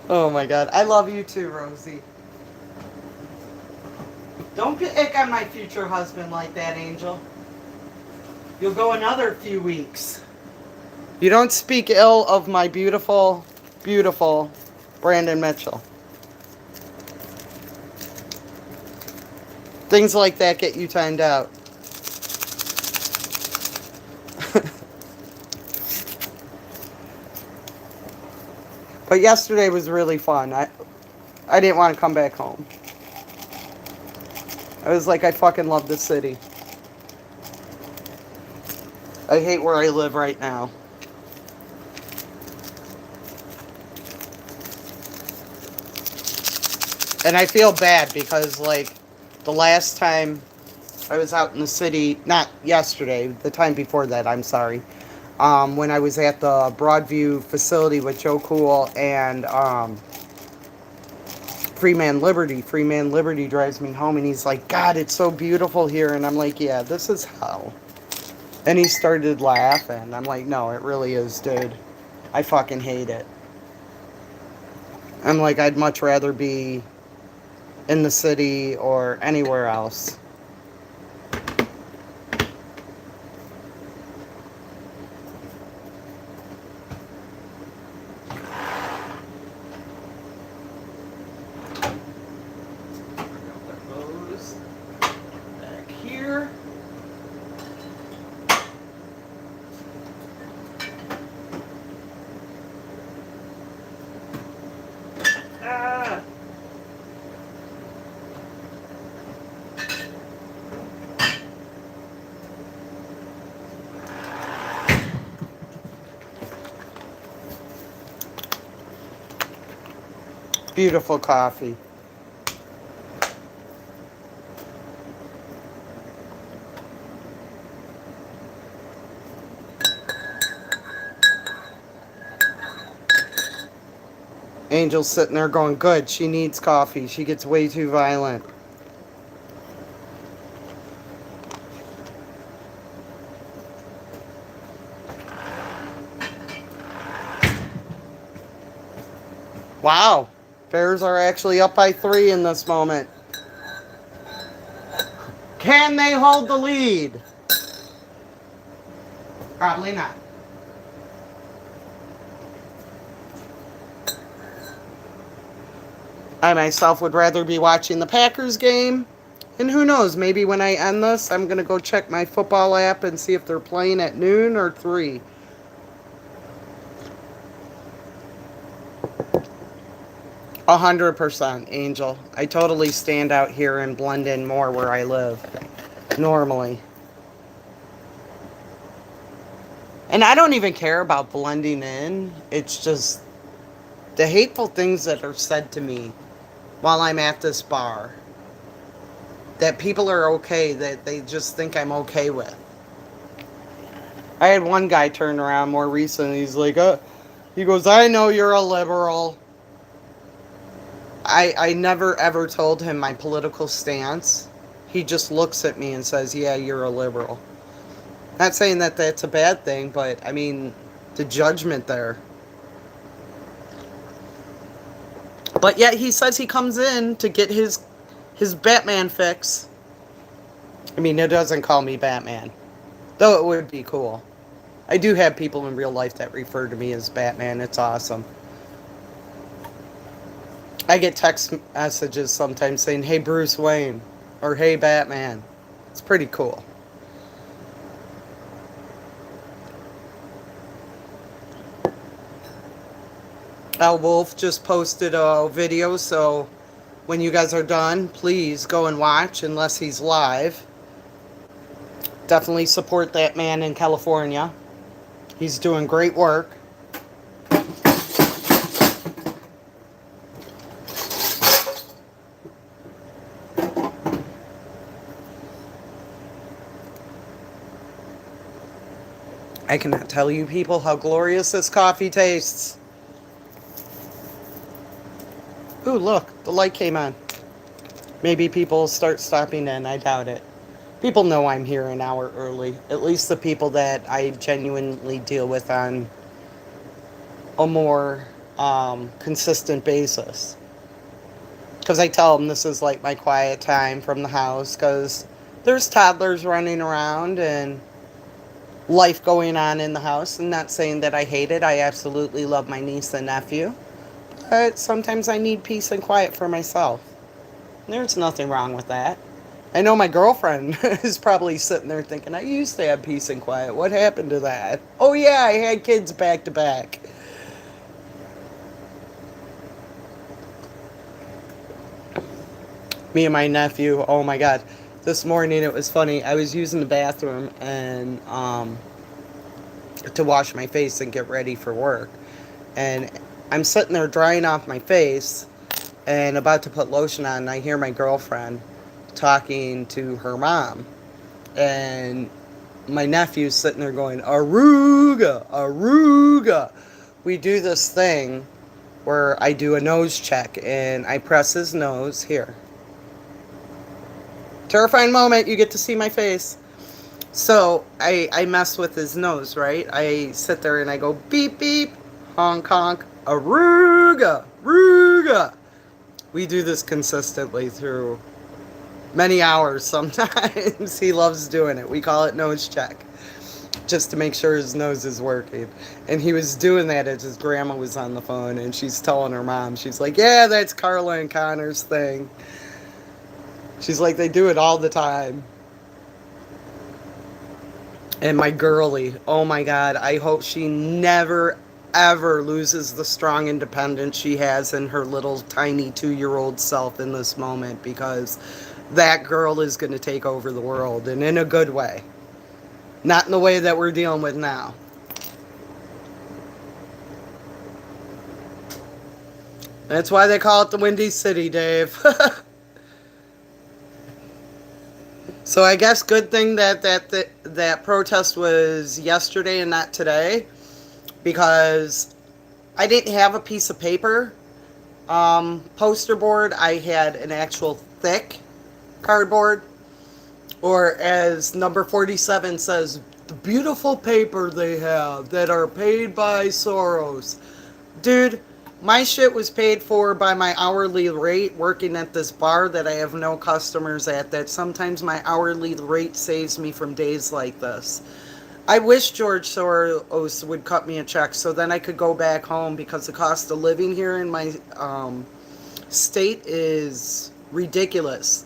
S1: Oh my God. I love you too, Rosie. Don't pick on my future husband like that, Angel. You'll go another few weeks. You don't speak ill of my beautiful, beautiful Brandon Mitchell. Things like that get you timed out. But yesterday was really fun. I didn't want to come back home. I was like, I fucking love this city. I hate where I live right now. And I feel bad because, like, the last time I was out in the city, not yesterday, the time before that, I'm sorry, when I was at the Broadview facility with Joe Cool and Freeman Liberty. Freeman Liberty drives me home, and he's like, God, it's so beautiful here. And I'm like, yeah, this is hell. And he started laughing. I'm like, no, it really is, dude. I fucking hate it. I'm like, I'd much rather be in the city or anywhere else. Back here. Beautiful coffee. Angel's sitting there going, good, she needs coffee. She gets way too violent. Wow. Bears are actually up by 3 in this moment. Can they hold the lead? Probably not. I myself would rather be watching the Packers game. And who knows, maybe when I end this, I'm going to go check my football app and see if they're playing at noon or 3. A 100%, Angel. I totally stand out here and blend in more where I live. Normally. And I don't even care about blending in. It's just the hateful things that are said to me while I'm at this bar. That people are okay, that they just think I'm okay with. I had one guy turn around more recently. He's like, he goes, I know you're a liberal. I never ever told him my political stance. He just looks at me and says, yeah, you're a liberal. Not saying that that's a bad thing, but I mean, the judgment there. But yet he says he comes in to get his BatMan fix. I mean, it doesn't call me BatMan, though it would be cool. I do have people in real life that refer to me as BatMan. It's awesome. I get text messages sometimes saying, hey, Bruce Wayne, or hey, Batman. It's pretty cool. Al Wolf just posted a video, so when you guys are done, please go and watch, unless he's live. Definitely support that man in California. He's doing great work. I cannot tell you people how glorious this coffee tastes. Ooh, look, the light came on. Maybe people will start stopping in. I doubt it. People know I'm here an hour early. At least the people that I genuinely deal with on a more consistent basis. Because I tell them this is like my quiet time from the house. Because there's toddlers running around and life going on in the house. I'm not saying that I hate it. I absolutely love my niece and nephew. But sometimes I need peace and quiet for myself. There's nothing wrong with that. I know my girlfriend is probably sitting there thinking, I used to have peace and quiet. What happened to that? Oh, yeah, I had kids back to back. Me and my nephew, oh my God. This morning it was funny. I was using the bathroom and to wash my face and get ready for work. And I'm sitting there drying off my face and about to put lotion on, and I hear my girlfriend talking to her mom. And my nephew's sitting there going, Aruga, Aruga. We do this thing where I do a nose check and I press his nose here. Terrifying moment, you get to see my face. So I mess with his nose, right? I sit there and I go beep beep, honk honk, Aruga, Aruga. We do this consistently through many hours sometimes. He loves doing it. We call it nose check, just to make sure his nose is working. And he was doing that as his grandma was on the phone, and she's telling her mom, she's like, yeah, that's Carla and Connor's thing. She's like, they do it all the time. And my girlie, oh my God, I hope she never, ever loses the strong independence she has in her little tiny 2-year-old self in this moment, because that girl is going to take over the world, and in a good way. Not in the way that we're dealing with now. That's why they call it the Windy City, Dave. So I guess good thing that protest was yesterday and not today, because I didn't have a piece of paper poster board. I had an actual thick cardboard, or as number 47 says, the beautiful paper they have that are paid by Soros. Dude, my shit was paid for by my hourly rate working at this bar that I have no customers at, that sometimes my hourly rate saves me from days like this. I wish George Soros would cut me a check so then I could go back home, because the cost of living here in my state is ridiculous.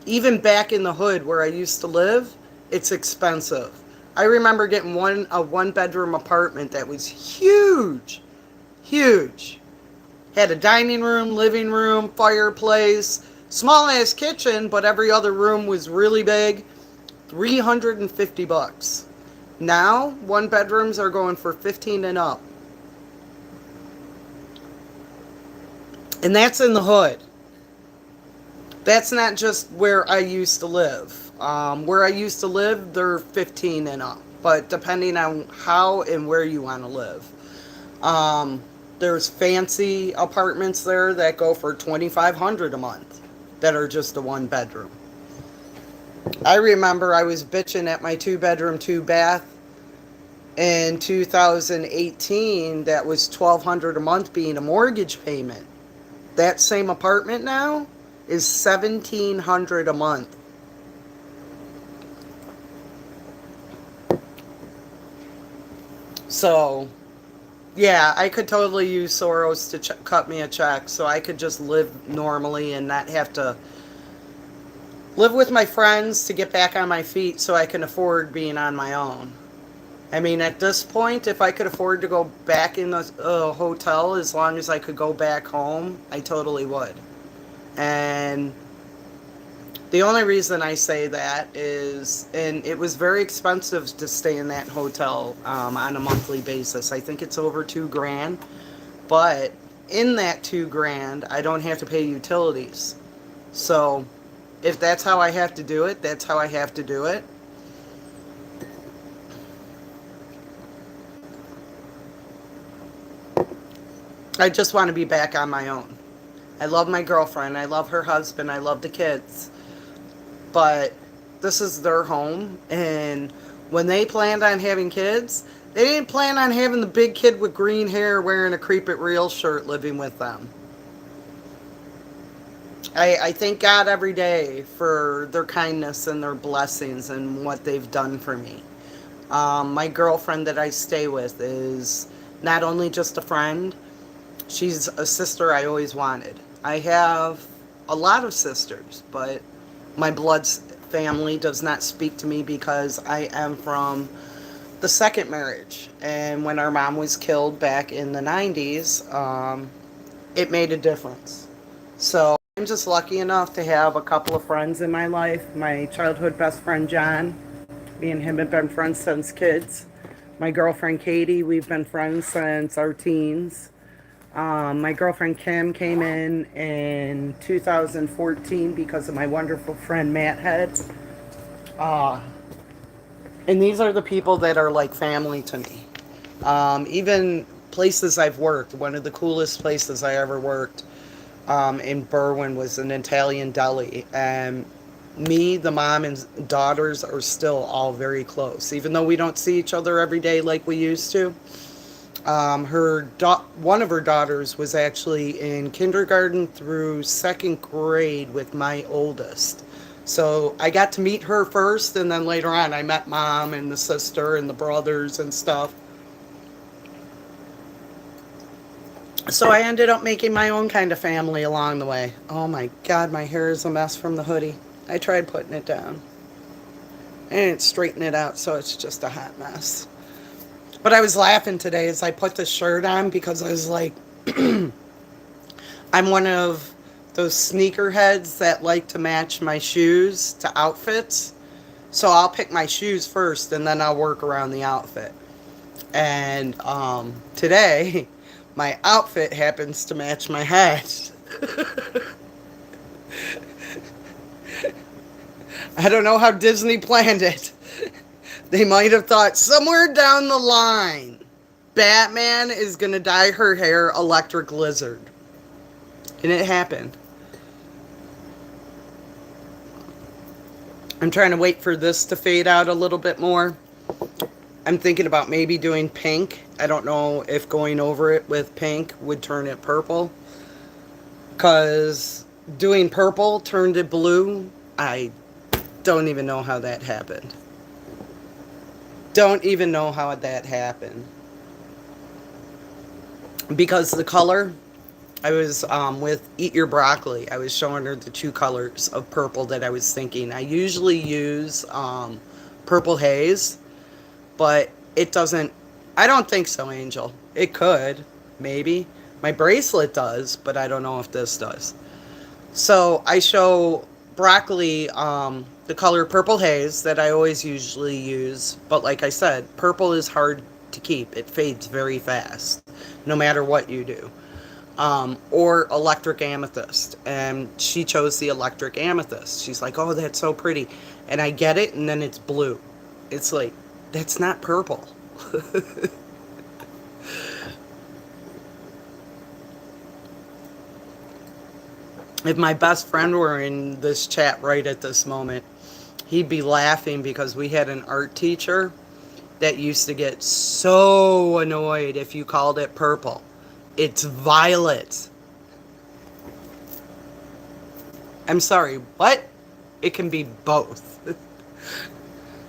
S1: Even back in the hood where I used to live, it's expensive. I remember getting a one-bedroom apartment that was huge. Huge. Had a dining room, living room, fireplace, small-ass kitchen, but every other room was really big. $350. Now, one-bedrooms are going for $15 and up. And that's in the hood. That's not just where I used to live. Where I used to live, they're $15 and up. But depending on how and where you want to live. There's fancy apartments there that go for $2,500 a month that are just a one-bedroom. I remember I was bitching at my 2-bedroom, 2-bath in 2018 that was $1,200 a month being a mortgage payment. That same apartment now is $1,700 a month. So, yeah, I could totally use Soros to cut me a check so I could just live normally and not have to live with my friends to get back on my feet so I can afford being on my own. I mean, at this point, if I could afford to go back in the hotel as long as I could go back home, I totally would. And the only reason I say that is, and it was very expensive to stay in that hotel on a monthly basis. I think it's over $2,000, but in that $2,000, I don't have to pay utilities. So if that's how I have to do it, that's how I have to do it. I just want to be back on my own. I love my girlfriend. I love her husband. I love the kids. But this is their home. And when they planned on having kids, they didn't plan on having the big kid with green hair wearing a Creep It Real shirt living with them. I thank God every day for their kindness and their blessings and what they've done for me. My girlfriend that I stay with is not only just a friend, she's a sister I always wanted. I have a lot of sisters, but my blood family does not speak to me because I am from the second marriage. And when our mom was killed back in the 90s, it made a difference. So I'm just lucky enough to have a couple of friends in my life. My childhood best friend, John. Me and him have been friends since kids. My girlfriend, Katie, we've been friends since our teens. My girlfriend Kim came in 2014 because of my wonderful friend Matt Head. Uh, and these are the people that are like family to me. Even places I've worked, one of the coolest places I ever worked in Berwyn was an Italian deli. And me, the mom, and daughters are still all very close. Even though we don't see each other every day like we used to. One of her daughters was actually in kindergarten through second grade with my oldest. So I got to meet her first, and then later on I met mom and the sister and the brothers and stuff. So I ended up making my own kind of family along the way. Oh my God, my hair is a mess from the hoodie. I tried putting it down. I didn't straighten it out, so it's just a hot mess. But I was laughing today as I put the shirt on because I was like, I'm one of those sneakerheads that like to match my shoes to outfits. So I'll pick my shoes first and then I'll work around the outfit. And today, my outfit happens to match my hat. I don't know how Disney planned it. They might have thought somewhere down the line, Batman is going to dye her hair electric lizard. And it happened. I'm trying to wait for this to fade out a little bit more. I'm thinking about maybe doing pink. I don't know if going over it with pink would turn it purple. Because doing purple turned it blue. I don't even know how that happened. Don't even know how that happened. Because the color, I was with Eat Your Broccoli. I was showing her the two colors of purple that I was thinking. I usually use Purple Haze, but it doesn't, I don't think so, Angel. It could, maybe. My bracelet does, but I don't know if this does. So I show Broccoli the color Purple Haze that I always usually use. But like I said, purple is hard to keep. It fades very fast, no matter what you do. Or Electric Amethyst. And she chose the Electric Amethyst. She's like, oh, that's so pretty. And I get it, and then it's blue. It's like, that's not purple. If my best friend were in this chat right at this moment, he'd be laughing because we had an art teacher that used to get so annoyed if you called it purple. It's violet. I'm sorry, what? It can be both.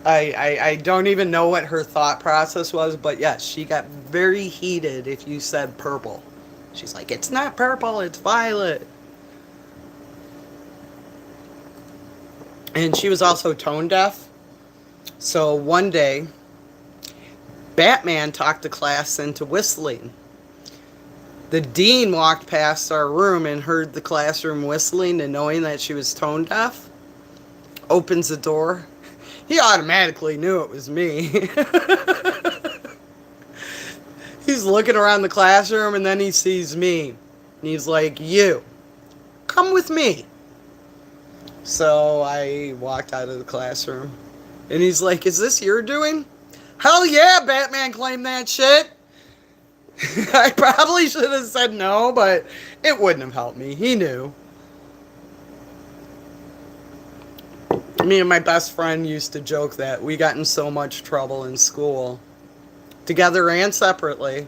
S1: I don't even know what her thought process was, but yes, she got very heated if you said purple. She's like, it's not purple, it's violet. And she was also tone deaf. So one day, BatMan talked the class into whistling. The dean walked past our room and heard the classroom whistling, and knowing that she was tone deaf, opens the door. He automatically knew it was me. He's looking around the classroom and then he sees me. And he's like, you, come with me. So I walked out of the classroom. And he's like, is this your doing? Hell yeah, BatMan claimed that shit. I probably should have said no, but it wouldn't have helped me. He knew. Me and my best friend used to joke that we got in so much trouble in school, together and separately,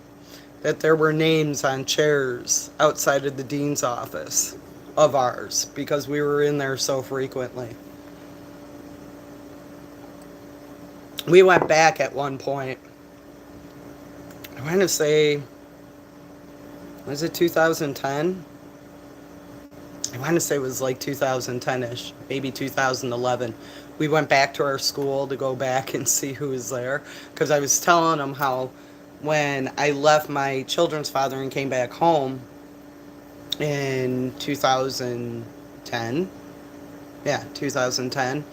S1: that there were names on chairs outside of the dean's office of ours because we were in there so frequently. We went back at one point. I want to say, was it 2010? I want to say it was like 2010-ish, maybe 2011. We went back to our school to go back and see who was there because I was telling them how when I left my children's father and came back home in 2010, yeah, 2010,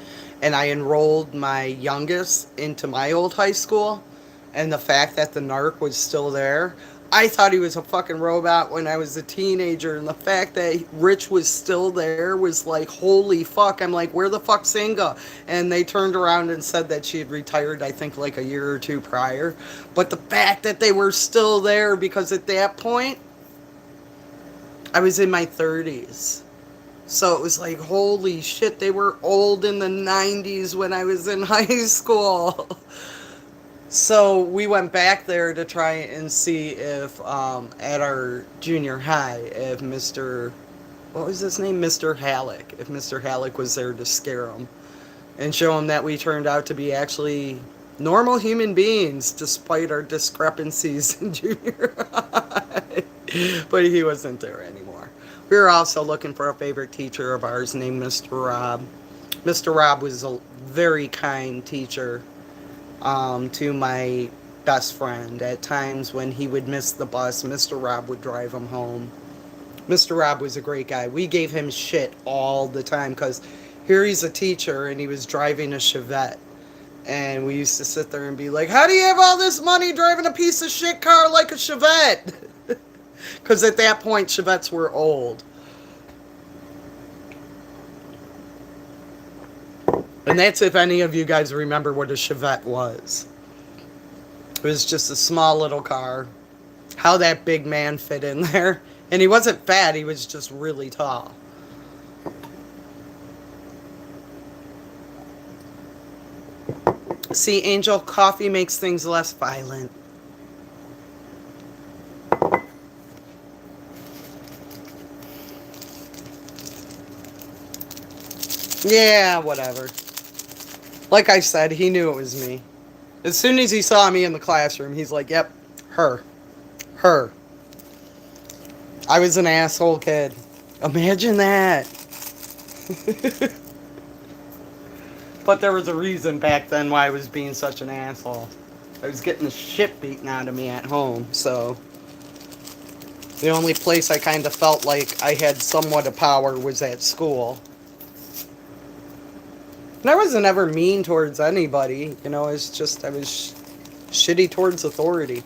S1: and I enrolled my youngest into my old high school, and the fact that the narc was still there, I thought he was a fucking robot when I was a teenager, and the fact that Rich was still there was like, holy fuck. I'm like, where the fuck's Inga? And they turned around and said that she had retired, I think, like a year or two prior. But the fact that they were still there, because at that point, I was in my 30s. So it was like, holy shit, they were old in the 90s when I was in high school. So we went back there to try and see if, at our junior high, if what was his name? Mr. Halleck. If Mr. Halleck was there to scare him and show him that we turned out to be actually normal human beings despite our discrepancies in junior high. But he wasn't there anymore. We were also looking for a favorite teacher of ours named Mr. Rob. Mr. Rob was a very kind teacher to my best friend. At times when he would miss the bus, Mr. Rob would drive him home. Mr. Rob was a great guy. We gave him shit all the time because here he's a teacher and he was driving a Chevette. And we used to sit there and be like, how do you have all this money driving a piece of shit car like a Chevette? Because at that point, Chevettes were old. And that's if any of you guys remember what a Chevette was. It was just a small little car. How that big man fit in there. And he wasn't fat, he was just really tall. See, Angel, coffee makes things less violent. Yeah, whatever. Like I said, he knew it was me. As soon as he saw me in the classroom, he's like, yep, her. Her. I was an asshole kid. Imagine that. But there was a reason back then why I was being such an asshole. I was getting the shit beaten out of me at home, so the only place I kind of felt like I had somewhat of power was at school. And I wasn't ever mean towards anybody, you know, it's just I was shitty towards authority.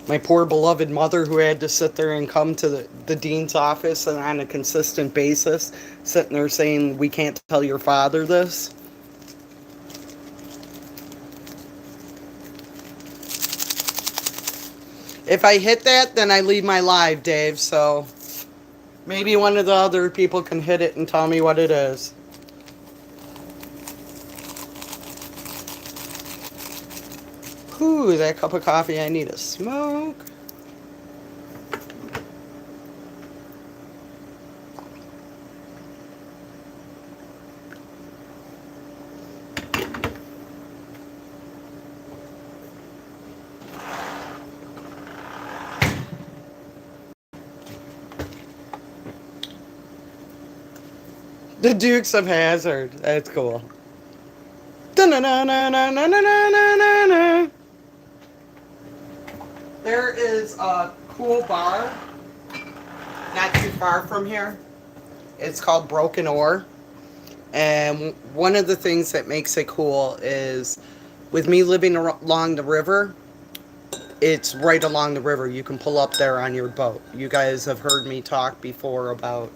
S1: My poor beloved mother who had to sit there and come to the dean's office and on a consistent basis, sitting there saying, we can't tell your father this. If I hit that, then I leave my live, Dave, so maybe one of the other people can hit it and tell me what it is. Ooh, that cup of coffee, I need a smoke. The Dukes of Hazzard. That's cool. Da-na-na-na-na-na-na-na-na-na. There is a cool bar not too far from here. It's called Broken Oar. And one of the things that makes it cool is with me living along the river, it's right along the river. You can pull up there on your boat. You guys have heard me talk before about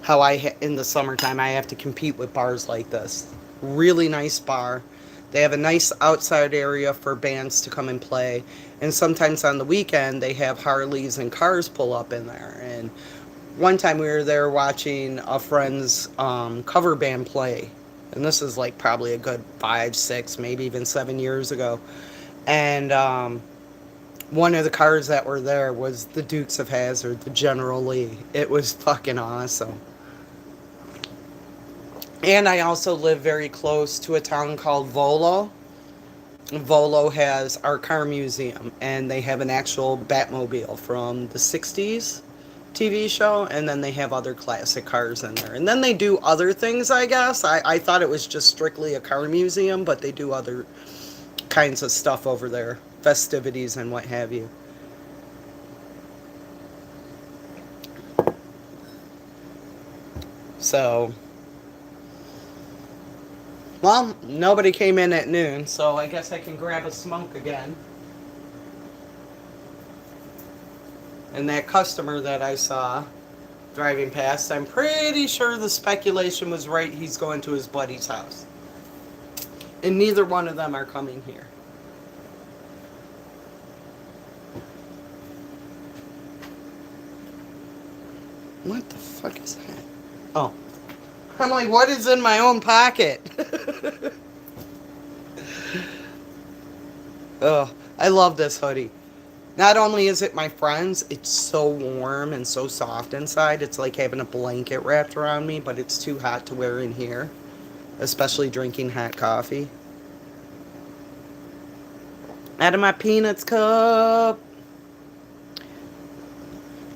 S1: how in the summertime I have to compete with bars like this. Really nice bar. They have a nice outside area for bands to come and play. And sometimes on the weekend, they have Harleys and cars pull up in there. And one time we were there watching a friend's cover band play. And this is like probably a good 5, 6, maybe even 7 years ago. And one of the cars that were there was the Dukes of Hazzard, the General Lee. It was fucking awesome. And I also live very close to a town called Volo. Volo has our car museum, and they have an actual Batmobile from the 60s TV show, and then they have other classic cars in there. And then they do other things, I guess. I thought it was just strictly a car museum, but they do other kinds of stuff over there, festivities and what have you. So, well, nobody came in at noon, so I guess I can grab a smoke again. And that customer that I saw driving past, I'm pretty sure the speculation was right. He's going to his buddy's house. And neither one of them are coming here. What the fuck is that? Oh. I'm like, what is in my own pocket? Oh, I love this hoodie. Not only is it my friend's, it's so warm and so soft inside. It's like having a blanket wrapped around me, but it's too hot to wear in here, especially drinking hot coffee. Out of my Peanuts cup.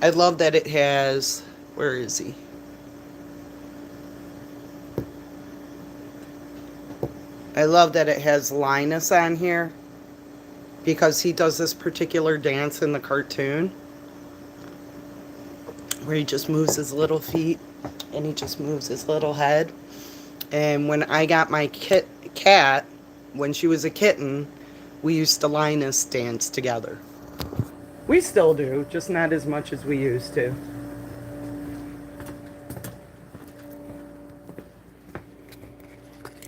S1: I love that it has, where is he? I love that it has Linus on here, because he does this particular dance in the cartoon where he just moves his little feet and he just moves his little head. And when I got my cat, when she was a kitten, we used to Linus dance together. We still do, just not as much as we used to.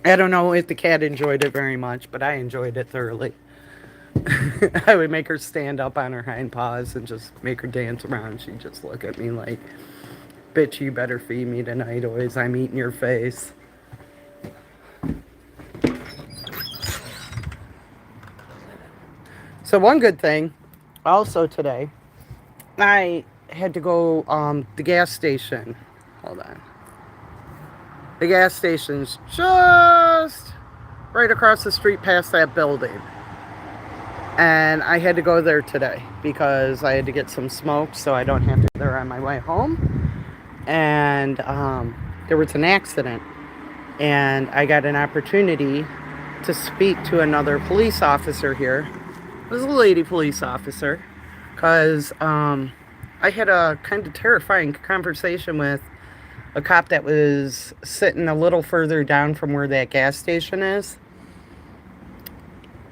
S1: I don't know if the cat enjoyed it very much, but I enjoyed it thoroughly. I would make her stand up on her hind paws and just make her dance around. She'd just look at me like, bitch, you better feed me tonight, or I'm eating your face. So one good thing, also today, I had to go the gas station. Hold on. The gas station's just right across the street past that building. And I had to go there today because I had to get some smoke so I don't have to go there on my way home. And there was an accident. And I got an opportunity to speak to another police officer here. It was a lady police officer. Because I had a kind of terrifying conversation with a cop that was sitting a little further down from where that gas station is.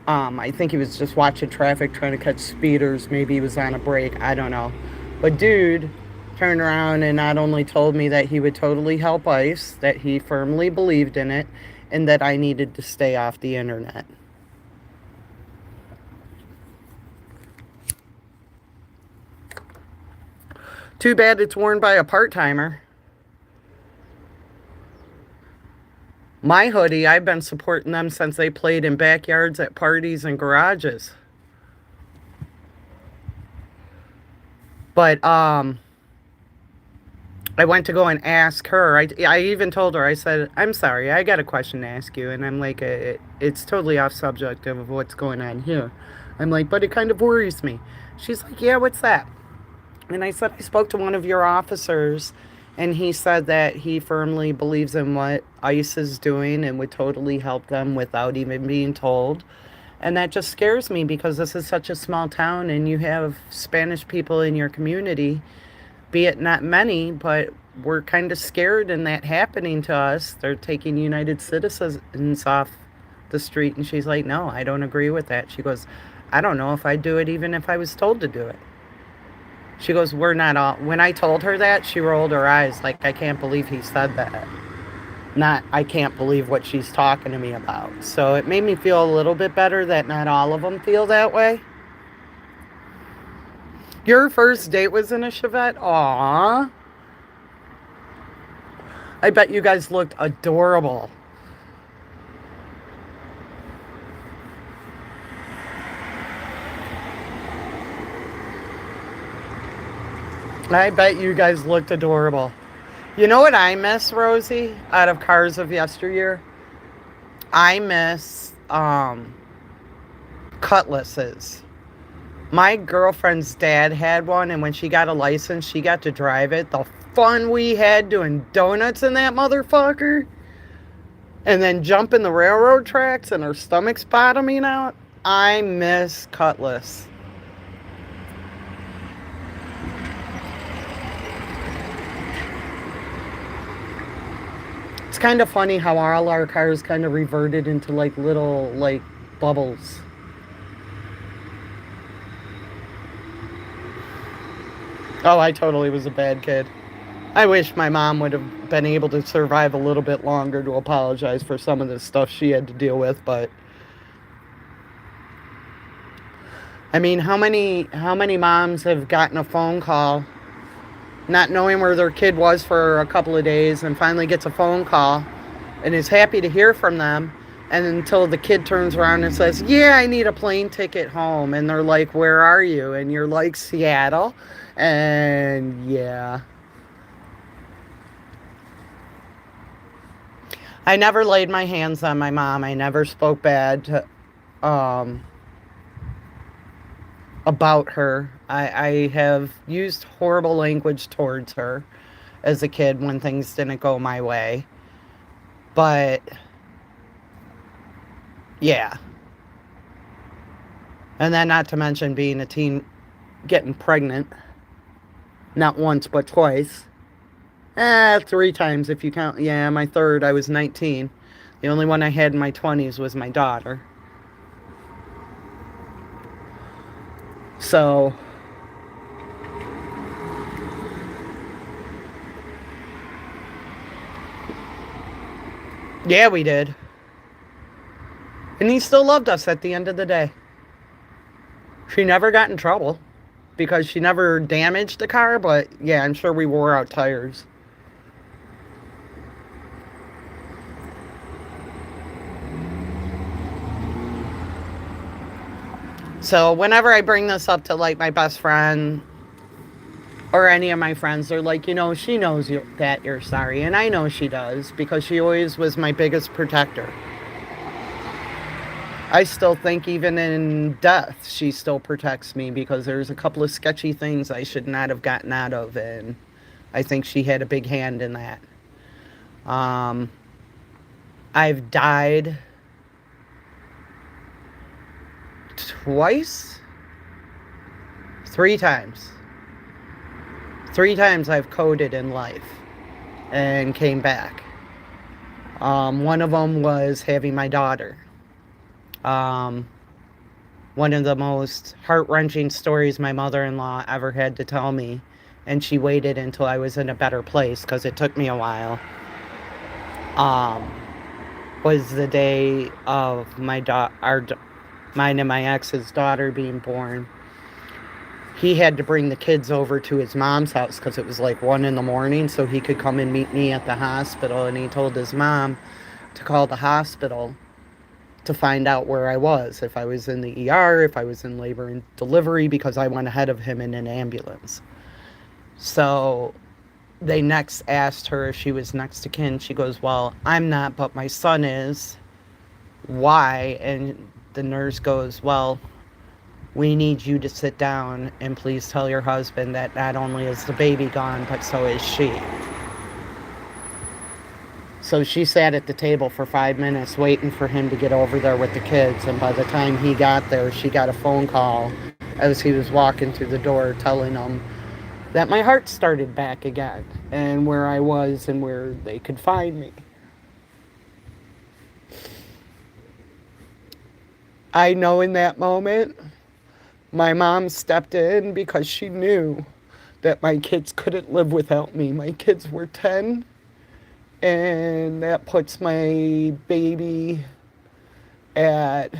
S1: I think he was just watching traffic, trying to catch speeders. Maybe he was on a break. I don't know. But dude turned around and not only told me that he would totally help ICE, that he firmly believed in it, and that I needed to stay off the internet. Too bad it's worn by a part-timer. My hoodie, I've been supporting them since they played in backyards at parties and garages. But I went to go and ask her. I even told her, I said, I'm sorry, I got a question to ask you. And I'm like, it's totally off subject of what's going on here. I'm like, but it kind of worries me. She's like, yeah, what's that? And I said, I spoke to one of your officers, and he said that he firmly believes in what ICE is doing and would totally help them without even being told. And that just scares me because this is such a small town and you have Spanish people in your community, be it not many, but we're kind of scared in that happening to us. They're taking United citizens off the street. And she's like, no, I don't agree with that. She goes, I don't know if I'd do it even if I was told to do it. She goes, we're not all... When I told her that, she rolled her eyes like, I can't believe he said that. Not, I can't believe what she's talking to me about. So it made me feel a little bit better that not all of them feel that way. Your first date was in a Chevette? Aww. I bet you guys looked adorable. I bet you guys looked adorable. You know what I miss, Rosie, out of cars of yesteryear? I miss cutlasses. My girlfriend's dad had one, and when she got a license, she got to drive it. The fun we had doing donuts in that motherfucker, and then jumping the railroad tracks and her stomach's bottoming out. I miss Cutlass. It's kind of funny how all our cars kind of reverted into like little like bubbles. Oh, I totally was a bad kid. I wish my mom would have been able to survive a little bit longer to apologize for some of the stuff she had to deal with, but I mean, how many moms have gotten a phone call not knowing where their kid was for a couple of days and finally gets a phone call and is happy to hear from them, and until the kid turns around and says, "Yeah, I need a plane ticket home." And they're like, "Where are you?" And you're like, "Seattle." And yeah. I never laid my hands on my mom. I never spoke bad about her. I have used horrible language towards her as a kid when things didn't go my way. But yeah. And then not to mention being a teen, getting pregnant. Not once, but twice. 3 times if you count. Yeah, my third, I was 19. The only one I had in my 20s was my daughter. So, yeah, we did. And he still loved us at the end of the day. She never got in trouble because she never damaged the car, but yeah, I'm sure we wore out tires. So whenever I bring this up to like my best friend or any of my friends, they're like, she knows that you're sorry. And I know she does because she always was my biggest protector. I still think even in death, she still protects me because there's a couple of sketchy things I should not have gotten out of. And I think she had a big hand in that. I've died twice, 3 times. 3 times I've coded in life and came back. One of them was having my daughter. One of the most heart-wrenching stories my mother-in-law ever had to tell me, and she waited until I was in a better place because it took me a while, was the day of mine and my ex's daughter being born. He had to bring the kids over to his mom's house because it was like 1 a.m. so he could come and meet me at the hospital. And he told his mom to call the hospital to find out where I was, if I was in the ER, if I was in labor and delivery, because I went ahead of him in an ambulance. So they next asked her if she was next to kin. She goes, "Well, I'm not, but my son is." "Why?" And the nurse goes, "Well, we need you to sit down and please tell your husband that not only is the baby gone, but so is she." So she sat at the table for 5 minutes waiting for him to get over there with the kids. And by the time he got there, she got a phone call as he was walking through the door telling him that my heart started back again and where I was and where they could find me. I know in that moment, my mom stepped in because she knew that my kids couldn't live without me. My kids were 10, and that puts my baby at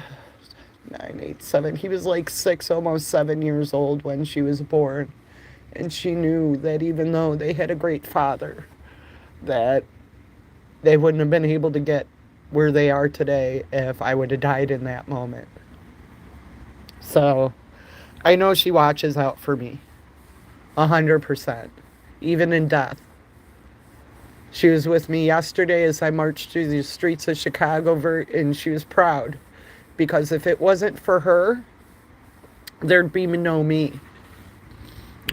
S1: 9, 8, 7. He was like 6, almost 7 years old when she was born. And she knew that even though they had a great father, that they wouldn't have been able to get where they are today if I would have died in that moment. So I know she watches out for me 100%, even in death. She was with me yesterday as I marched through the streets of Chicago, and she was proud because if it wasn't for her, there'd be no me.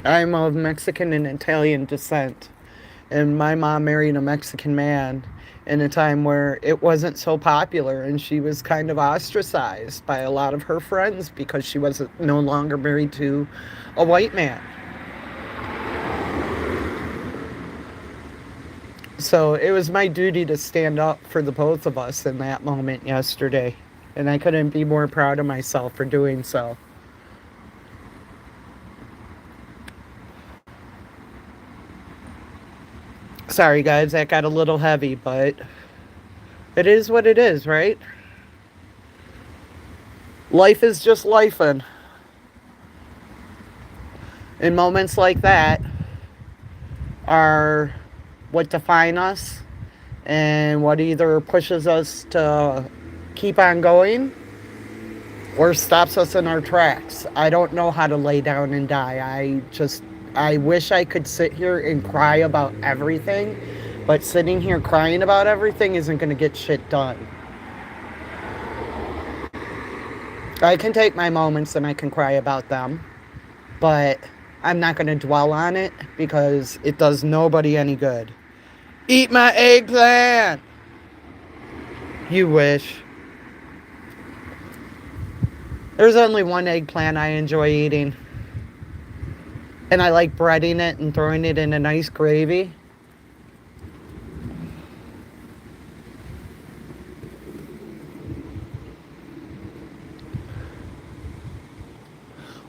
S1: I'm of Mexican and Italian descent, and my mom married a Mexican man in a time where it wasn't so popular, and she was kind of ostracized by a lot of her friends because she was no longer married to a white man. So it was my duty to stand up for the both of us in that moment yesterday, and I couldn't be more proud of myself for doing so. Sorry, guys, that got a little heavy, but it is what it is, right? Life is just lifing. And moments like that are what define us and what either pushes us to keep on going or stops us in our tracks. I don't know how to lay down and die. I wish I could sit here and cry about everything, but sitting here crying about everything isn't going to get shit done. I can take my moments and I can cry about them, but I'm not going to dwell on it because it does nobody any good. Eat my eggplant! You wish. There's only one eggplant I enjoy eating. And I like breading it and throwing it in a nice gravy.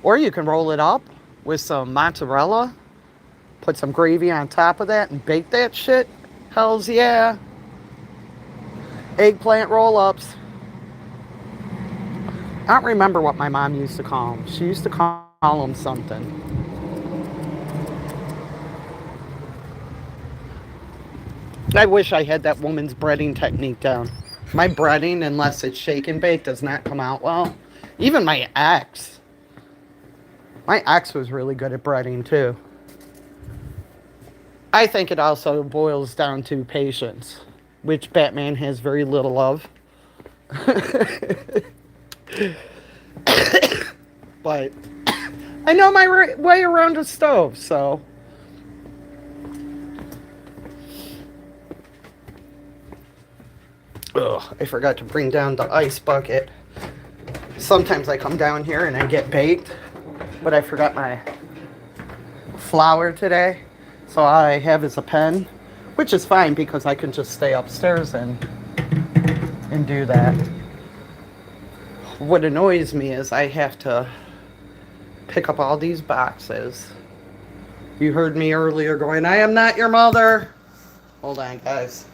S1: Or you can roll it up with some mozzarella, put some gravy on top of that, and bake that shit. Hells yeah. Eggplant roll-ups. I don't remember what my mom used to call them. She used to call them something. I wish I had that woman's breading technique down. My breading, unless it's shake and bake, does not come out well. Even my ex. My ex was really good at breading too. I think it also boils down to patience, which BatMan has very little of. But I know my way around a stove, so. Ugh, I forgot to bring down the ice bucket. Sometimes I come down here and I get baked, but I forgot my flour today. So all I have is a pen, which is fine because I can just stay upstairs and do that. What annoys me is I have to pick up all these boxes. You heard me earlier going, I am not your mother. Hold on, guys.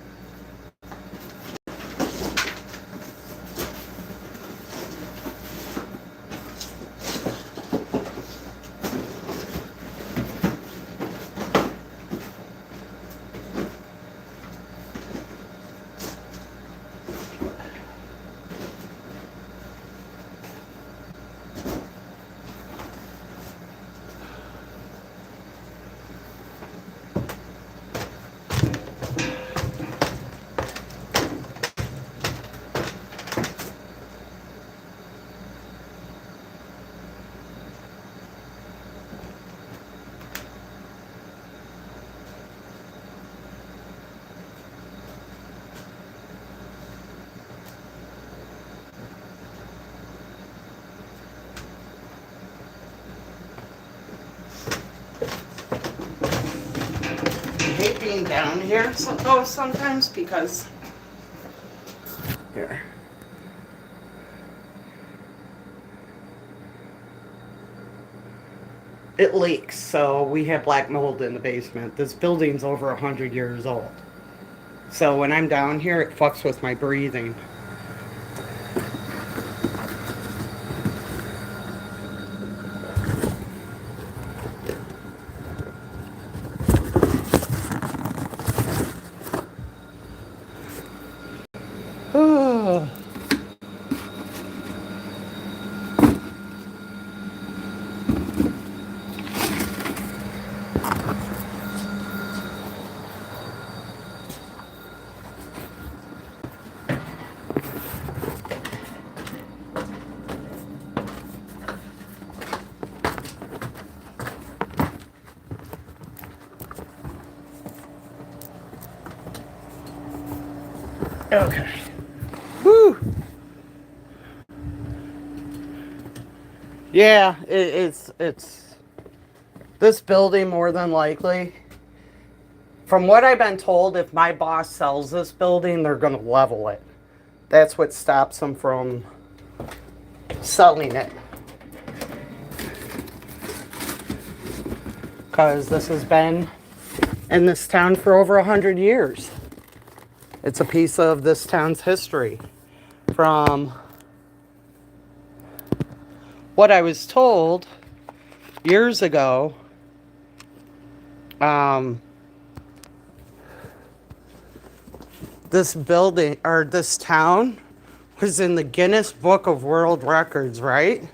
S1: I hate being down here sometimes because here. It leaks, so we have black mold in the basement. This building's over 100 years old. So when I'm down here, it fucks with my breathing. Okay. Whew. Yeah, it's this building more than likely. From what I've been told, if my boss sells this building, they're going to level it. That's what stops them from selling it. Because this has been in this town for over 100 years. It's a piece of this town's history. From what I was told years ago, this building, or this town, was in the Guinness Book of World Records, right?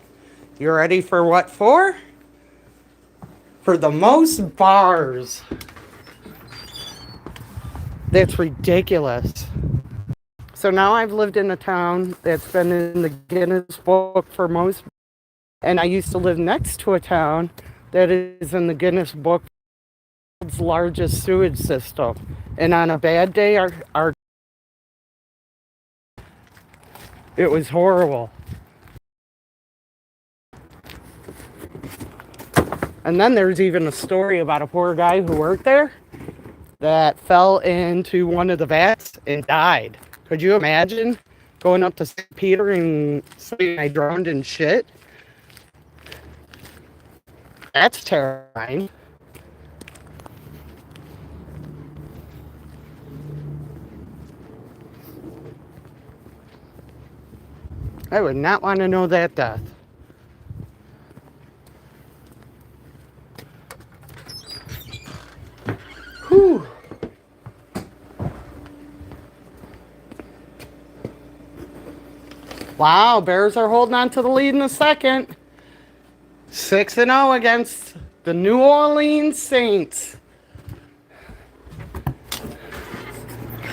S1: You ready for what for? For the most bars. That's ridiculous. So now I've lived in a town that's been in the Guinness Book for most, and I used to live next to a town that is in the Guinness Book for the world's largest sewage system. And on a bad day, our it was horrible. And then there's even a story about a poor guy who worked there that fell into one of the vats and died. Could you imagine going up to St. Peter and saying I drowned in shit? That's terrifying. I would not want to know that death. Whew. Wow, Bears are holding on to the lead in the second. 6-0 against the New Orleans Saints.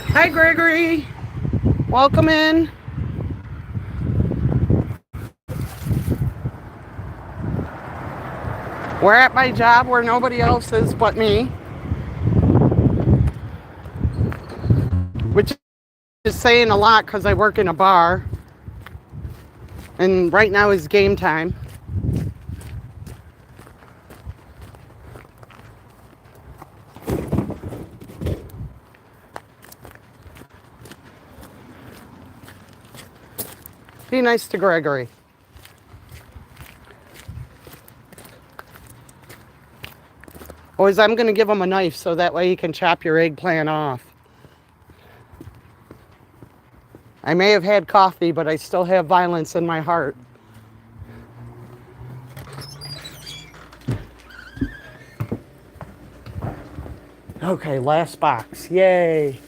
S1: Hi, Gregory. Welcome in. We're at my job where nobody else is but me, which is saying a lot because I work in a bar, and right now is game time. Be nice to Gregory. Or I'm going to give him a knife so that way he can chop your eggplant off. I may have had coffee, but I still have violence in my heart. Okay, last box. Yay.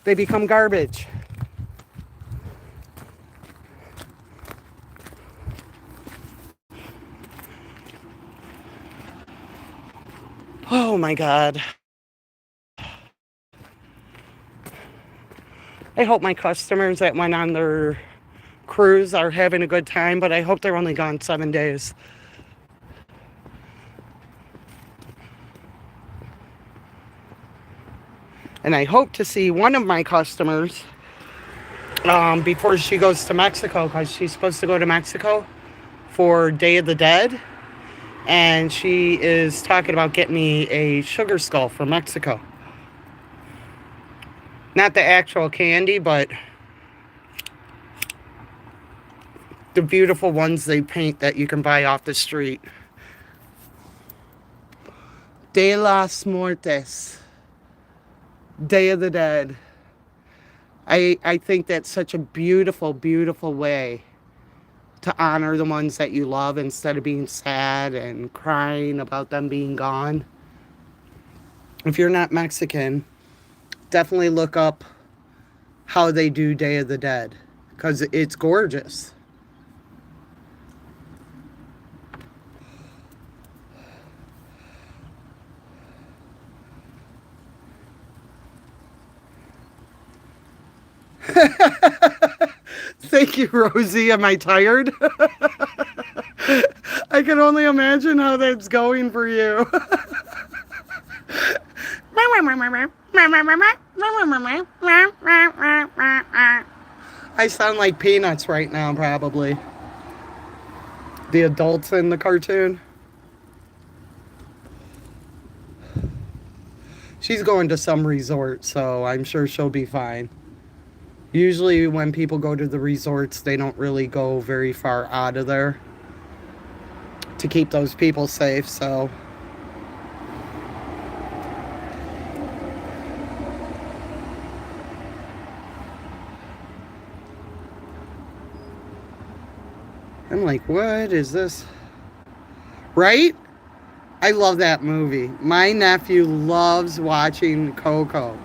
S1: They become garbage. Oh my God. I hope my customers that went on their cruise are having a good time, but I hope they're only gone 7 days. And I hope to see one of my customers before she goes to Mexico, because she's supposed to go to Mexico for Day of the Dead. And she is talking about getting me a sugar skull from Mexico. Not the actual candy, but the beautiful ones they paint that you can buy off the street. De las Muertes. Day of the Dead. I think that's such a beautiful, beautiful way to honor the ones that you love instead of being sad and crying about them being gone. If you're not Mexican, definitely look up how they do Day of the Dead, because it's gorgeous. Thank you, Rosie. Am I tired? I can only imagine how that's going for you. I sound like Peanuts right now, probably. The adults in the cartoon. She's going to some resort, so I'm sure she'll be fine. Usually when people go to the resorts, they don't really go very far out of there to keep those people safe, so... I'm like, what is this? Right? I love that movie. My nephew loves watching Coco.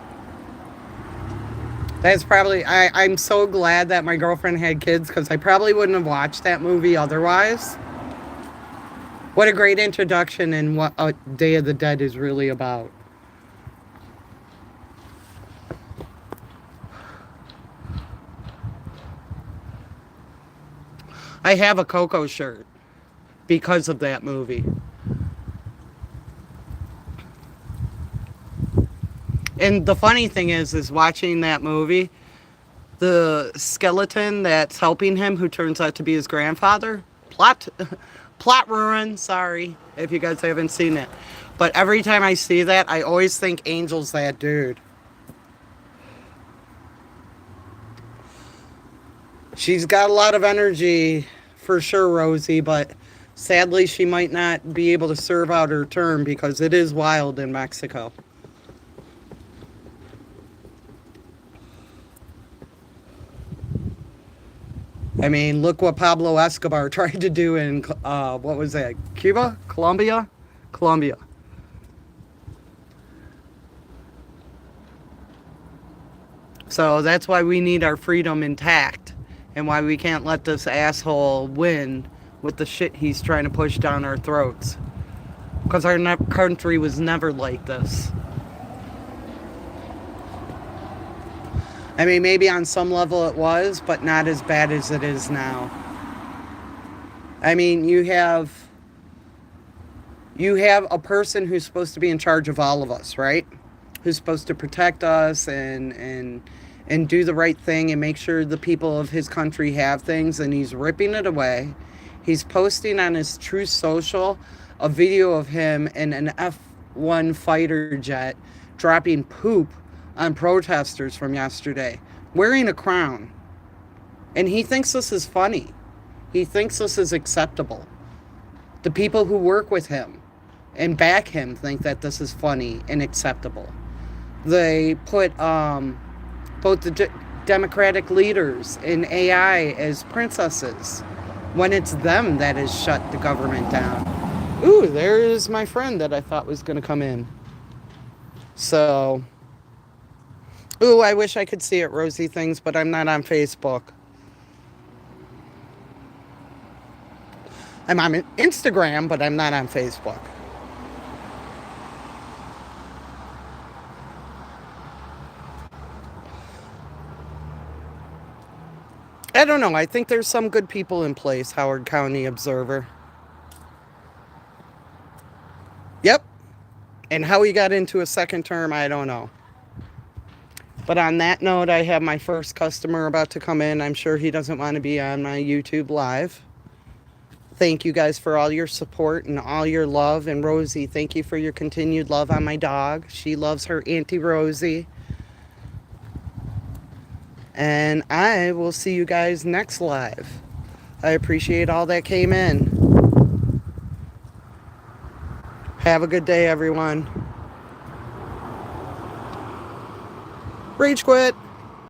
S1: That's probably... I'm so glad that my girlfriend had kids, because I probably wouldn't have watched that movie otherwise. What a great introduction and what a Day of the Dead is really about. I have a Coco shirt because of that movie. And the funny thing is watching that movie, the skeleton that's helping him, who turns out to be his grandfather, plot ruin, sorry if you guys haven't seen it. But every time I see that, I always think Angel's that dude. She's got a lot of energy, for sure, Rosie, but sadly she might not be able to serve out her term because it is wild in Mexico. I mean, look what Pablo Escobar tried to do in, what was that, Cuba? Colombia? Colombia. So that's why we need our freedom intact, and why we can't let this asshole win with the shit he's trying to push down our throats. Because our country was never like this. I mean, maybe on some level it was, but not as bad as it is now. I mean, you have a person who's supposed to be in charge of all of us, right? Who's supposed to protect us and do the right thing and make sure the people of his country have things, and he's ripping it away. He's posting on his Truth Social a video of him in an F-1 fighter jet dropping poop on protesters from yesterday, wearing a crown. And he thinks this is funny. He thinks this is acceptable. The people who work with him and back him think that this is funny and acceptable. They put both the Democratic leaders and AI as princesses, when it's them that has shut the government down. Ooh, there's my friend that I thought was going to come in. So... Ooh, I wish I could see it, Rosie Things, but I'm not on Facebook. I'm on Instagram, but I'm not on Facebook. I don't know. I think there's some good people in place, Howard County Observer. Yep. And how he got into a second term, I don't know. But on that note, I have my first customer about to come in. I'm sure he doesn't want to be on my YouTube Live. Thank you guys for all your support and all your love. And Rosie, thank you for your continued love on my dog. She loves her Auntie Rosie. And I will see you guys next live. I appreciate all that came in. Have a good day, everyone. Rage quit.